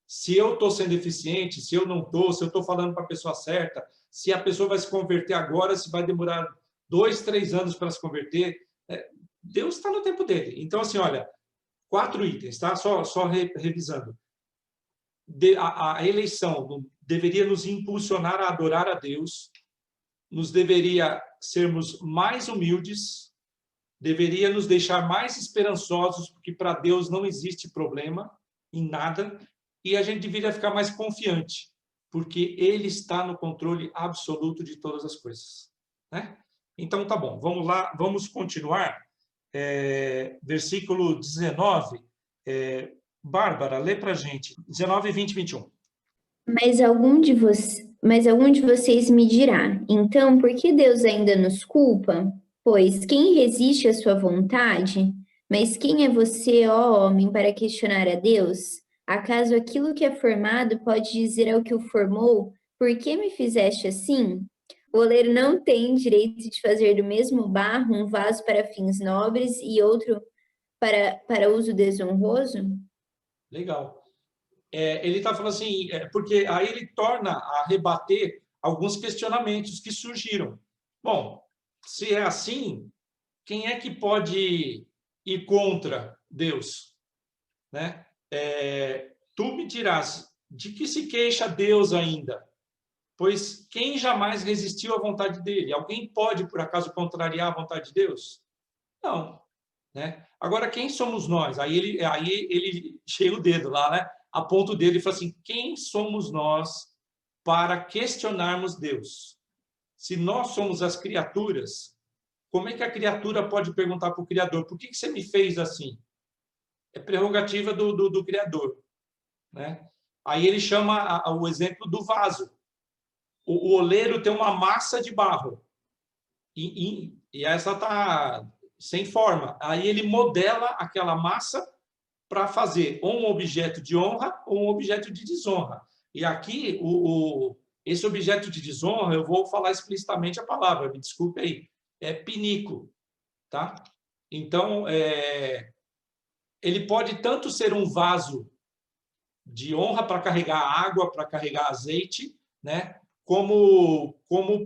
Se eu estou sendo eficiente, se eu não estou, se eu estou falando para a pessoa certa, se a pessoa vai se converter agora, se vai demorar 2, 3 anos para se converter, Deus está no tempo dele. Então, assim, olha, 4 itens, tá? Só revisando. A eleição deveria nos impulsionar a adorar a Deus, nos deveria sermos mais humildes, deveria nos deixar mais esperançosos, porque para Deus não existe problema em nada, e a gente deveria ficar mais confiante, porque Ele está no controle absoluto de todas as coisas, né? Então, tá bom, vamos lá, vamos continuar. Versículo 19. Bárbara, lê para a gente. 19, 20 e 21. Mas algum de vocês me dirá, então, por que Deus ainda nos culpa? Pois quem resiste à sua vontade? Mas quem é você, ó homem, para questionar a Deus? Acaso aquilo que é formado pode dizer ao que o formou, por que me fizeste assim? O oleiro não tem direito de fazer do mesmo barro um vaso para fins nobres e outro para uso desonroso? Legal. Ele está falando assim, porque aí ele torna a rebater alguns questionamentos que surgiram. Bom, se é assim, quem é que pode ir contra Deus? Né? Tu me dirás, de que se queixa Deus ainda? Pois quem jamais resistiu à vontade dele? Alguém pode, por acaso, contrariar a vontade de Deus? Não. Né? Agora, quem somos nós? Aí ele chega o dedo lá, né? Aponta o dedo e fala assim, quem somos nós para questionarmos Deus? Se nós somos as criaturas, como é que a criatura pode perguntar para o Criador, por que você me fez assim? É prerrogativa do Criador. Né? Aí ele chama o exemplo do vaso. O oleiro tem uma massa de barro e essa está sem forma. Aí ele modela aquela massa para fazer ou um objeto de honra ou um objeto de desonra. E aqui, esse objeto de desonra, eu vou falar explicitamente a palavra, me desculpe aí, é pinico. Tá? Então, ele pode tanto ser um vaso de honra para carregar água, para carregar azeite, né? Como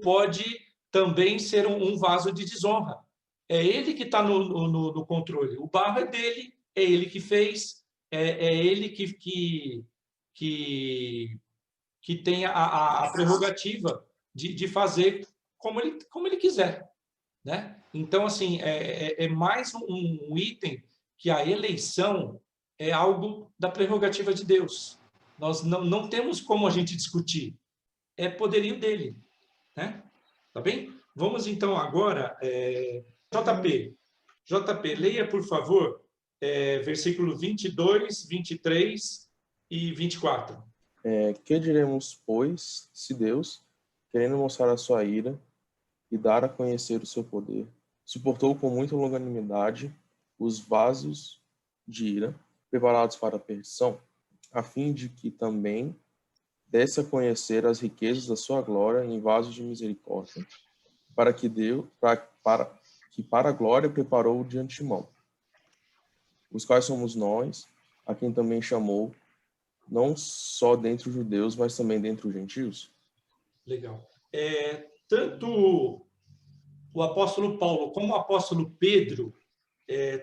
pode também ser um vaso de desonra. É ele que está no controle. O barro é dele, é ele que fez, é ele que tem a prerrogativa de fazer como ele quiser. Né? Então, assim, é mais um item que a eleição é algo da prerrogativa de Deus. Nós não temos como a gente discutir. É poderio dele. Né? Tá bem? Vamos, então, agora... JP, leia, por favor, versículo 22, 23 e 24. Que diremos, pois, se Deus, querendo mostrar a sua ira e dar a conhecer o seu poder, suportou com muita longanimidade os vasos de ira preparados para a perdição, a fim de que também desse a conhecer as riquezas da sua glória em vasos de misericórdia, para a glória preparou de antemão, os quais somos nós, a quem também chamou, não só dentre os judeus, mas também dentre os gentios. Legal. Tanto o apóstolo Paulo como o apóstolo Pedro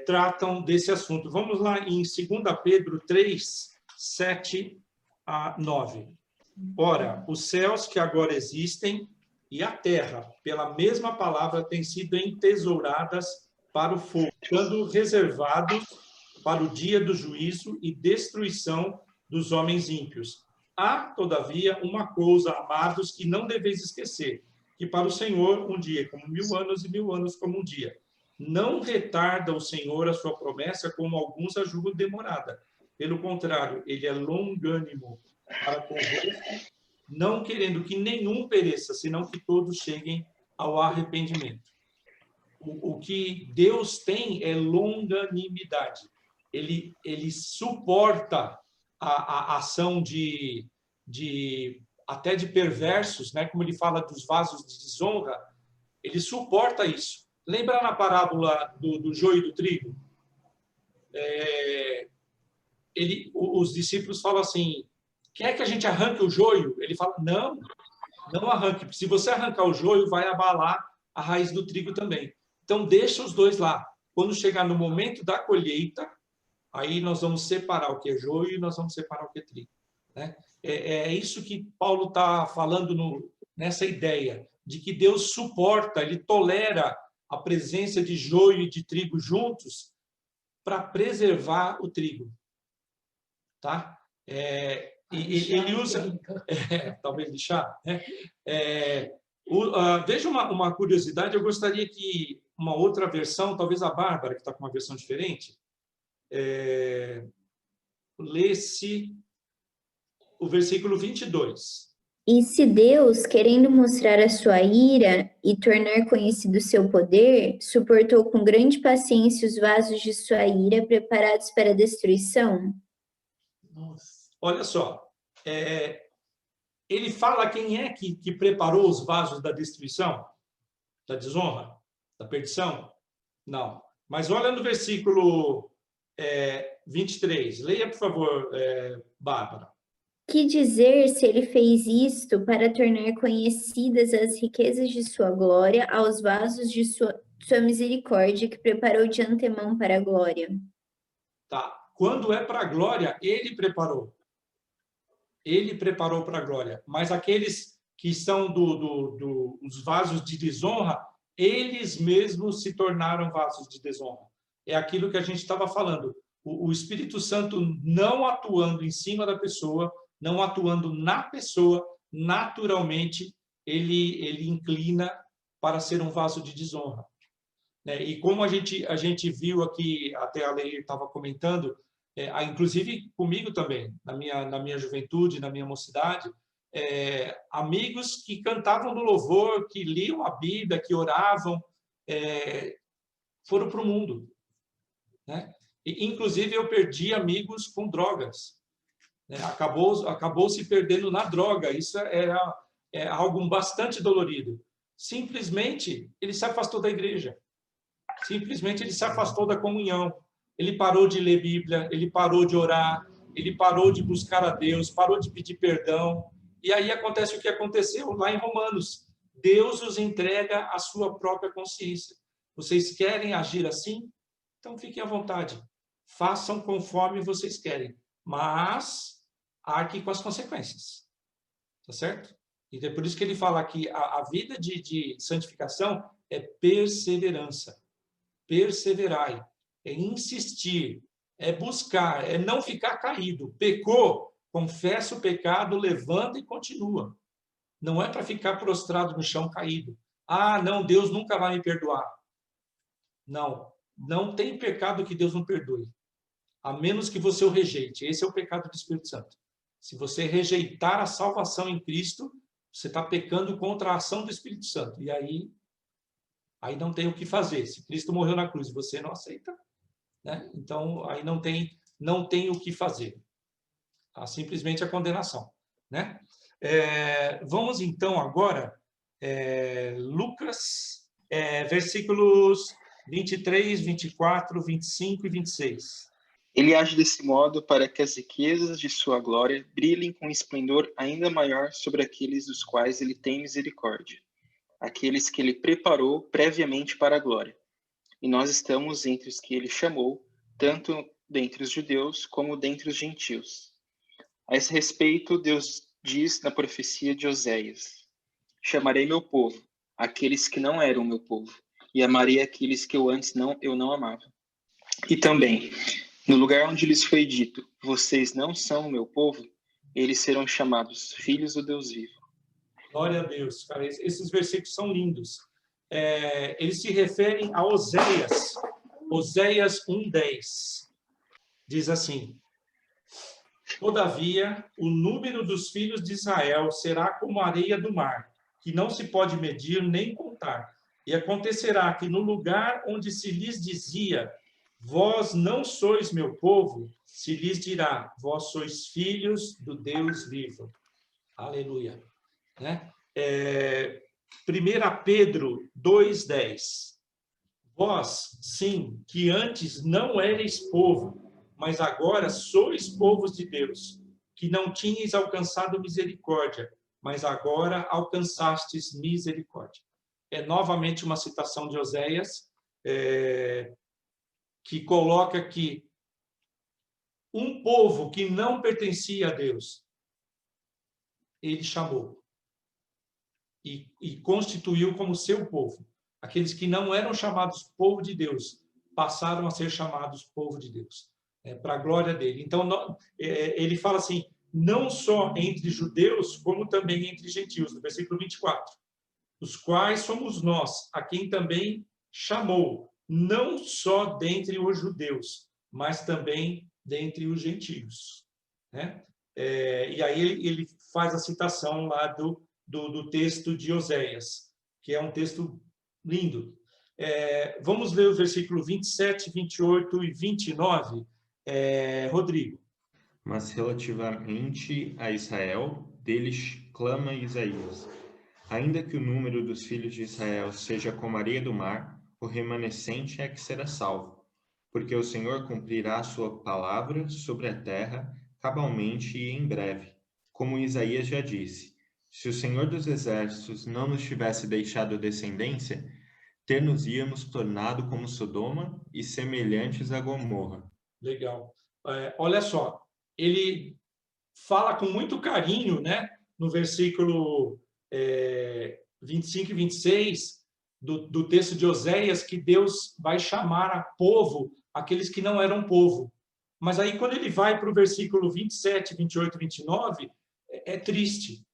tratam desse assunto. Vamos lá em 2 Pedro 3, 7 a 9. Ora, os céus que agora existem e a terra, pela mesma palavra, têm sido entesouradas para o fogo, estando reservados para o dia do juízo e destruição dos homens ímpios. Há, todavia, uma coisa, amados, que não deveis esquecer, que para o Senhor um dia é como 1000 anos e 1000 anos como um dia. Não retarda o Senhor a sua promessa, como alguns a julgam demorada. Pelo contrário, ele é longânimo para convosco, não querendo que nenhum pereça, senão que todos cheguem ao arrependimento. O que Deus tem é longanimidade. Ele suporta a ação até de perversos, né? Como ele fala dos vasos de desonra, ele suporta isso. Lembra na parábola do joio e do trigo? Os discípulos falam assim, quer que a gente arranque o joio? Ele fala, não arranque, porque se você arrancar o joio, vai abalar a raiz do trigo também. Então, deixa os dois lá. Quando chegar no momento da colheita, aí nós vamos separar o que é joio e nós vamos separar o que é trigo. né? É isso que Paulo está falando nessa ideia de que Deus suporta, ele tolera a presença de joio e de trigo juntos para preservar o trigo, tá? E ele usa talvez lixar, né? Veja uma curiosidade. Eu gostaria que uma outra versão, talvez a Bárbara, que está com uma versão diferente, lesse o versículo 22. E se Deus, querendo mostrar a sua ira e tornar conhecido o seu poder, suportou com grande paciência os vasos de sua ira preparados para a destruição? Nossa. Olha só, ele fala quem é que preparou os vasos da destruição, da desonra, da perdição? Não. Mas olha no versículo 23. Leia, por favor, Bárbara. Que dizer se ele fez isto para tornar conhecidas as riquezas de sua glória aos vasos de sua misericórdia que preparou de antemão para a glória? Tá. Quando é para a glória, ele preparou. Ele preparou para a glória. Mas aqueles que são os vasos de desonra, eles mesmos se tornaram vasos de desonra. É aquilo que a gente estava falando. O Espírito Santo não atuando em cima da pessoa, não atuando na pessoa, naturalmente ele inclina para ser um vaso de desonra, né? E como a gente viu aqui, até a Leir estava comentando, inclusive comigo também, na minha juventude, na minha mocidade, amigos que cantavam no louvor, que liam a Bíblia, que oravam, foram para o mundo, né? E, inclusive, eu perdi amigos com drogas. Acabou se perdendo na droga. Isso é algo bastante dolorido. Simplesmente, ele se afastou da igreja. Simplesmente, ele se afastou da comunhão. Ele parou de ler Bíblia, ele parou de orar, ele parou de buscar a Deus, parou de pedir perdão. E aí acontece o que aconteceu lá em Romanos. Deus os entrega à sua própria consciência. Vocês querem agir assim? Então, fiquem à vontade. Façam conforme vocês querem. Mas arque com as consequências. Tá certo? E é por isso que ele fala que a vida de santificação é perseverança. Perseverai. É insistir. É buscar. É não ficar caído. Pecou, confessa o pecado, levanta e continua. Não é para ficar prostrado no chão caído. Ah, não, Deus nunca vai me perdoar. Não. Não tem pecado que Deus não perdoe. A menos que você o rejeite. Esse é o pecado do Espírito Santo. Se você rejeitar a salvação em Cristo, você está pecando contra a ação do Espírito Santo. E aí não tem o que fazer. Se Cristo morreu na cruz e você não aceita, né? Então aí não tem o que fazer. Simplesmente a condenação, né? Vamos então agora, Lucas, versículos 23, 24, 25 e 26. Ele age desse modo para que as riquezas de sua glória brilhem com esplendor ainda maior sobre aqueles dos quais ele tem misericórdia, aqueles que ele preparou previamente para a glória. E nós estamos entre os que ele chamou, tanto dentre os judeus como dentre os gentios. A esse respeito, Deus diz na profecia de Oséias: chamarei meu povo, aqueles que não eram meu povo, e amarei aqueles que eu não amava. E também, no lugar onde lhes foi dito, vocês não são o meu povo, eles serão chamados filhos do Deus vivo. Glória a Deus, cara. Esses versículos são lindos. Eles se referem a Oséias. Oséias 1:10. Diz assim: todavia, o número dos filhos de Israel será como a areia do mar, que não se pode medir nem contar. E acontecerá que no lugar onde se lhes dizia, vós não sois meu povo, se lhes dirá, vós sois filhos do Deus vivo. Aleluia. Né? 1 Pedro 2:10. Vós, sim, que antes não erais povo, mas agora sois povos de Deus, que não tinhais alcançado misericórdia, mas agora alcançastes misericórdia. Novamente uma citação de Oséias, que coloca que um povo que não pertencia a Deus, ele chamou e constituiu como seu povo. Aqueles que não eram chamados povo de Deus passaram a ser chamados povo de Deus, para a glória dele. Então, ele fala assim, não só entre judeus, como também entre gentios, no versículo 24, os quais somos nós, a quem também chamou, não só dentre os judeus, mas também dentre os gentios. Né? E aí ele faz a citação lá do texto de Oséias, que é um texto lindo. Vamos ler o versículo 27, 28 e 29, Rodrigo. Mas relativamente a Israel, deles clama Isaías. Ainda que o número dos filhos de Israel seja como a areia do mar, o remanescente é que será salvo. Porque o Senhor cumprirá a sua palavra sobre a terra, cabalmente e em breve. Como Isaías já disse, se o Senhor dos Exércitos não nos tivesse deixado descendência, ter-nos-íamos tornado como Sodoma e semelhantes a Gomorra. Legal. Olha só, ele fala com muito carinho, né, no versículo 25 e 26 do texto de Oséias, que Deus vai chamar a povo aqueles que não eram povo. Mas aí, quando ele vai para o versículo 27, 28 e 29, é triste,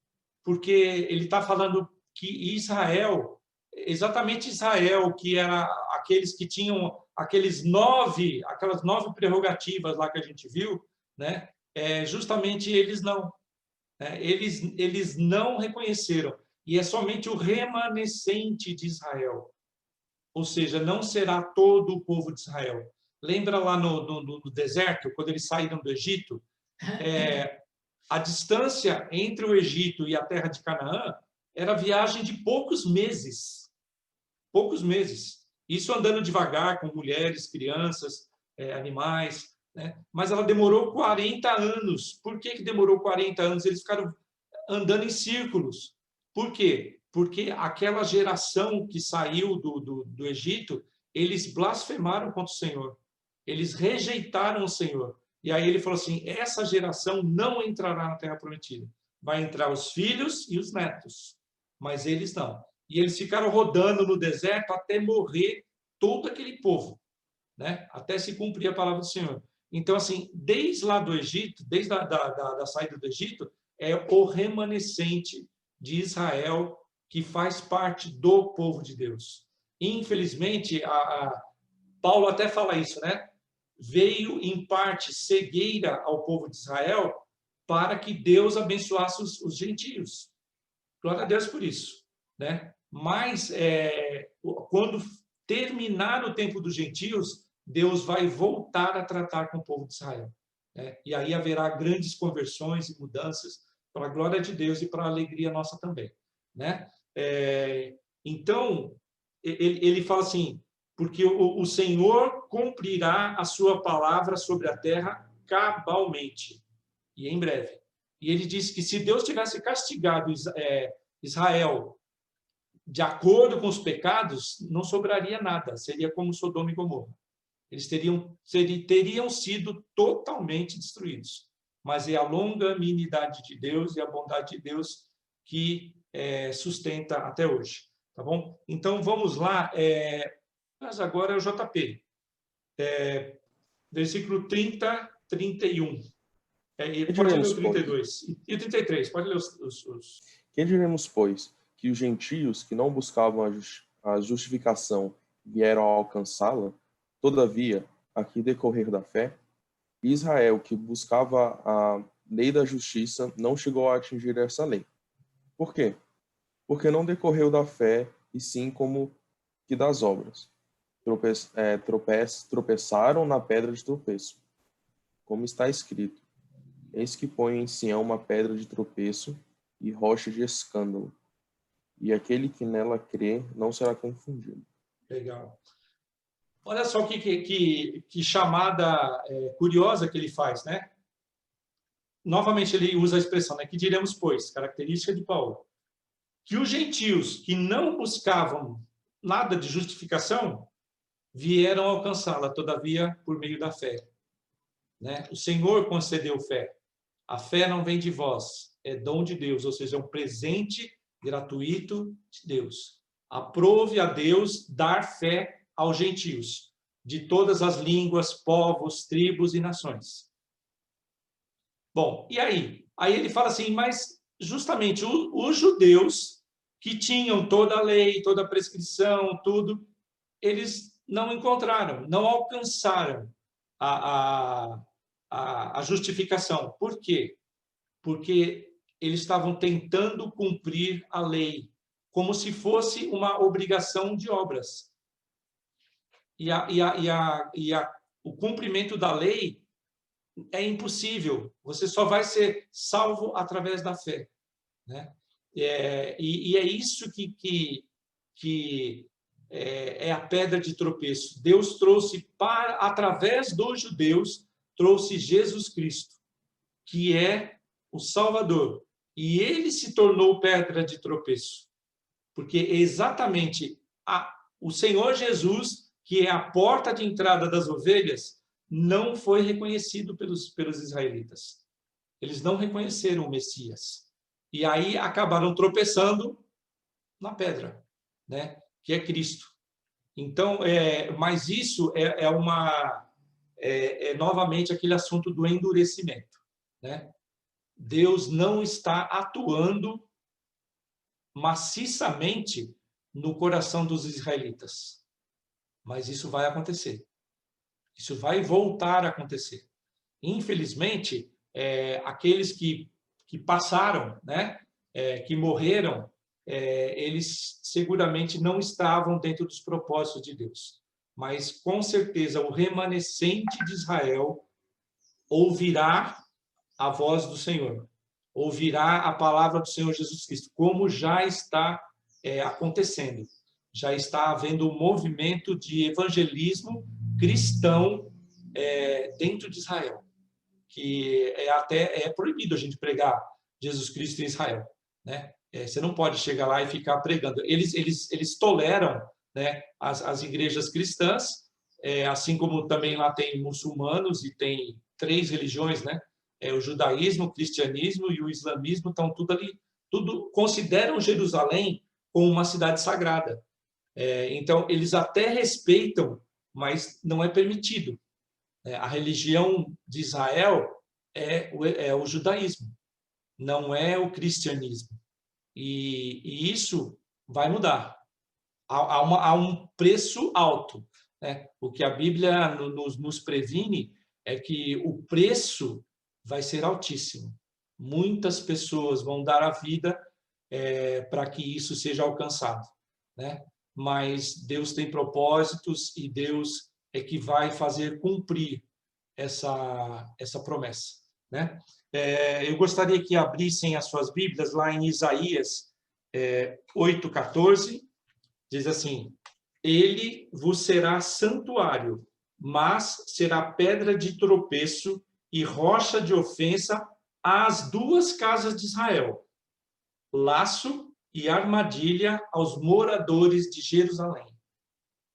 porque ele está falando que Israel, exatamente Israel, que era aqueles que tinham aquelas 9 prerrogativas lá que a gente viu, né? Justamente eles não. Eles não reconheceram. E é somente o remanescente de Israel. Ou seja, não será todo o povo de Israel. Lembra lá no deserto, quando eles saíram do Egito? A distância entre o Egito e a terra de Canaã era viagem de poucos meses. Poucos meses. Isso andando devagar, com mulheres, crianças, animais, né? Mas ela demorou 40 anos. Por que demorou 40 anos? Eles ficaram andando em círculos. Por quê? Porque aquela geração que saiu do Egito, eles blasfemaram contra o Senhor. Eles rejeitaram o Senhor. E aí ele falou assim, essa geração não entrará na Terra Prometida. Vai entrar os filhos e os netos, mas eles não. E eles ficaram rodando no deserto até morrer todo aquele povo, né? Até se cumprir a palavra do Senhor. Então, assim, desde lá do Egito, desde da saída do Egito, é o remanescente de Israel que faz parte do povo de Deus. Infelizmente, Paulo até fala isso, né? Veio, em parte, cegueira ao povo de Israel para que Deus abençoasse os gentios. Glória a Deus por isso, né? Mas, quando terminar o tempo dos gentios, Deus vai voltar a tratar com o povo de Israel, né? E aí haverá grandes conversões e mudanças para a glória de Deus e para a alegria nossa também, né? Então, ele fala assim, porque o Senhor cumprirá a sua palavra sobre a terra cabalmente e em breve. E ele diz que se Deus tivesse castigado Israel de acordo com os pecados, não sobraria nada, seria como Sodoma e Gomorra. Eles teriam sido totalmente destruídos. Mas é a longanimidade de Deus e a bondade de Deus que sustenta até hoje. Tá bom? Então, vamos lá. Mas agora é o JP. Versículo 30, 31. Pode ler o 32. E o 33, pode ler os... Que diremos, pois, que os gentios que não buscavam a justificação vieram a alcançá-la, todavia, aqui decorrer da fé, Israel, que buscava a lei da justiça, não chegou a atingir essa lei. Por quê? Porque não decorreu da fé, e sim como que das obras. Tropeçaram na pedra de tropeço. Como está escrito, eis que põe em Sião uma pedra de tropeço e rocha de escândalo, e aquele que nela crê não será confundido. Legal. Olha só que chamada curiosa que ele faz, né? Novamente ele usa a expressão, né? Que diremos, pois, característica de Paulo, que os gentios que não buscavam nada de justificação vieram alcançá-la, todavia, por meio da fé. Né? O Senhor concedeu fé. A fé não vem de vós, é dom de Deus, ou seja, é um presente gratuito de Deus. Aprove a Deus dar fé aos gentios, de todas as línguas, povos, tribos e nações. Bom, e aí? Aí ele fala assim, mas justamente os judeus que tinham toda a lei, toda a prescrição, tudo, eles não encontraram, não alcançaram a justificação. Por quê? Porque eles estavam tentando cumprir a lei, como se fosse uma obrigação de obras. O cumprimento da lei é impossível. Você só vai ser salvo através da fé, né? E é isso que é a pedra de tropeço. Deus trouxe através dos judeus, trouxe Jesus Cristo, que é o Salvador. E ele se tornou pedra de tropeço. Porque exatamente o Senhor Jesus, que é a porta de entrada das ovelhas, não foi reconhecido pelos israelitas. Eles não reconheceram o Messias. E aí acabaram tropeçando na pedra, né? Que é Cristo. Então, mas isso é novamente aquele assunto do endurecimento, né? Deus não está atuando maciçamente no coração dos israelitas. Mas isso vai acontecer. Isso vai voltar a acontecer. Infelizmente, aqueles que passaram, né, que morreram, eles seguramente não estavam dentro dos propósitos de Deus. Mas, com certeza, o remanescente de Israel ouvirá a voz do Senhor, ouvirá a palavra do Senhor Jesus Cristo, como já está acontecendo. Já está havendo um movimento de evangelismo cristão dentro de Israel, que até proibido a gente pregar Jesus Cristo em Israel, né? Você não pode chegar lá e ficar pregando. Eles toleram, né, as igrejas cristãs, assim como também lá tem muçulmanos e tem 3 religiões, né? O judaísmo, o cristianismo e o islamismo estão tudo ali, tudo consideram Jerusalém como uma cidade sagrada. Então, eles até respeitam, mas não é permitido. A religião de Israel é o judaísmo, não é o cristianismo. E isso vai mudar. Há um preço alto, né? O que a Bíblia nos previne é que o preço vai ser altíssimo. Muitas pessoas vão dar a vida para que isso seja alcançado, né? Mas Deus tem propósitos e Deus é que vai fazer cumprir essa promessa, né? Eu gostaria que abrissem as suas Bíblias lá em Isaías 8:14, diz assim: ele vos será santuário, mas será pedra de tropeço e rocha de ofensa às 2 casas de Israel, laço e armadilha aos moradores de Jerusalém.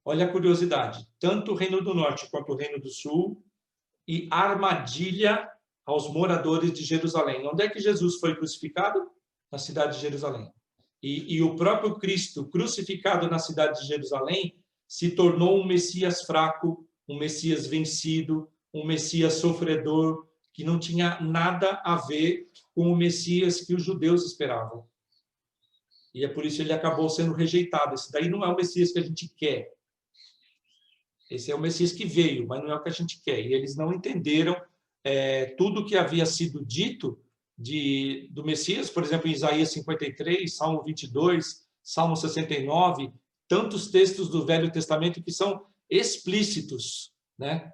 Olha a curiosidade, tanto o Reino do Norte quanto o Reino do Sul, e armadilha aos moradores de Jerusalém. Onde é que Jesus foi crucificado? Na cidade de Jerusalém. E o próprio Cristo, crucificado na cidade de Jerusalém, se tornou um Messias fraco, um Messias vencido, um Messias sofredor, que não tinha nada a ver com o Messias que os judeus esperavam. E é por isso que ele acabou sendo rejeitado. Esse daí não é o Messias que a gente quer. Esse é o Messias que veio, mas não é o que a gente quer. E eles não entenderam tudo que havia sido dito do Messias, por exemplo, em Isaías 53, Salmo 22, Salmo 69, tantos textos do Velho Testamento que são explícitos, né,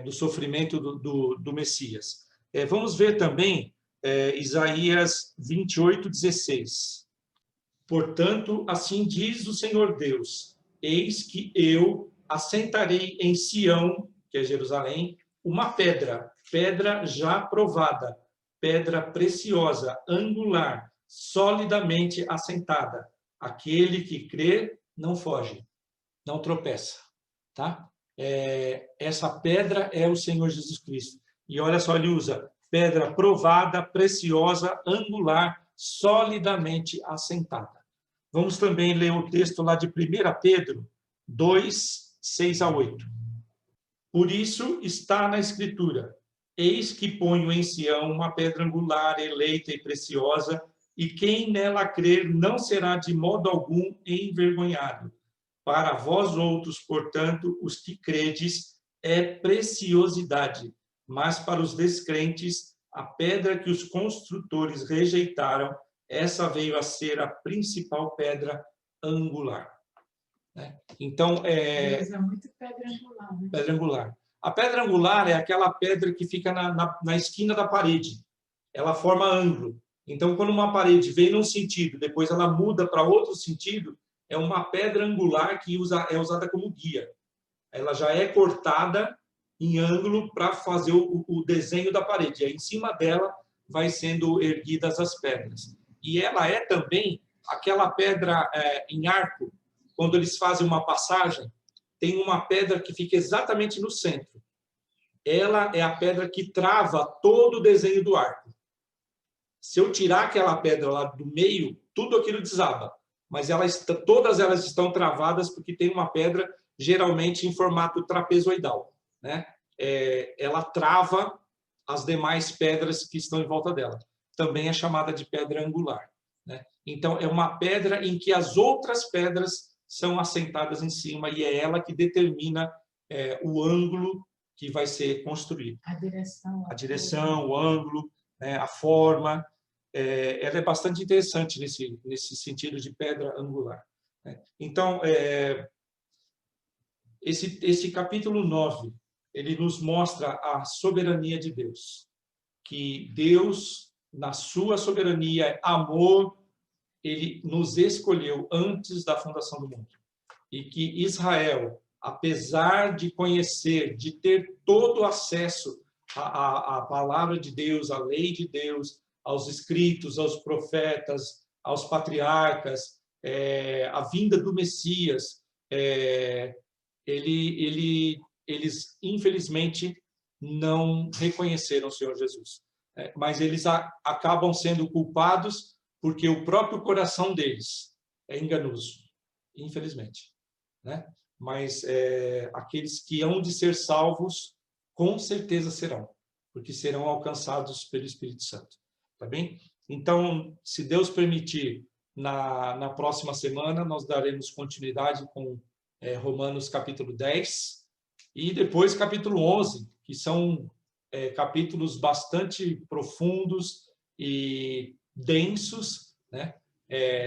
do sofrimento do Messias. Vamos ver também Isaías 28:16. Portanto, assim diz o Senhor Deus: eis que eu assentarei em Sião, que é Jerusalém, uma pedra já provada, pedra preciosa, angular, solidamente assentada. Aquele que crê não foge, não tropeça, tá? Essa pedra é o Senhor Jesus Cristo. E olha só, ele usa pedra provada, preciosa, angular, solidamente assentada. Vamos também ler o texto lá de 1 Pedro 2, 6 a 8. Por isso está na Escritura: eis que ponho em Sião uma pedra angular, eleita e preciosa, e quem nela crer não será de modo algum envergonhado. Para vós outros, portanto, os que credes, é preciosidade, mas para os descrentes, a pedra que os construtores rejeitaram, essa veio a ser a principal pedra angular. Então, Deus é muito pedra angular, né? pedra angular. A pedra angular é aquela pedra que fica na esquina da parede. Ela forma ângulo. Então, quando uma parede vem num sentido, depois ela muda para outro sentido, é uma pedra angular que é usada como guia. Ela já é cortada em ângulo para fazer o desenho da parede. Aí, em cima dela, vai sendo erguidas as pedras. E ela é também aquela pedra em arco. Quando eles fazem uma passagem, tem uma pedra que fica exatamente no centro. Ela é a pedra que trava todo o desenho do arco. Se eu tirar aquela pedra lá do meio, tudo aquilo desaba. Mas todas elas estão travadas porque tem uma pedra geralmente em formato trapezoidal, né? Ela trava as demais pedras que estão em volta dela. Também é chamada de pedra angular, né? Então, é uma pedra em que as outras pedras são assentadas em cima e é ela que determina o ângulo que vai ser construído. A direção, o ângulo, né, a forma. Ela é bastante interessante nesse sentido de pedra angular, né? Então, esse capítulo 9, ele nos mostra a soberania de Deus. Que Deus, na sua soberania, amor, ele nos escolheu antes da fundação do mundo. E que Israel, apesar de conhecer, de ter todo o acesso à palavra de Deus, à lei de Deus, aos escritos, aos profetas, aos patriarcas, a vinda do Messias, eles, infelizmente, não reconheceram o Senhor Jesus. Mas eles acabam sendo culpados porque o próprio coração deles é enganoso, infelizmente, né? Mas aqueles que hão de ser salvos, com certeza serão, porque serão alcançados pelo Espírito Santo, tá bem? Então, se Deus permitir, na próxima semana, nós daremos continuidade com Romanos capítulo 10 e depois capítulo 11, que são capítulos bastante profundos e densos, né?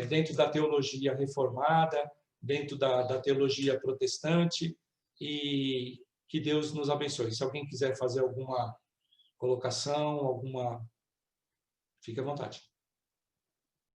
Dentro da teologia reformada, dentro da teologia protestante, e que Deus nos abençoe. Se alguém quiser fazer alguma colocação, fique à vontade.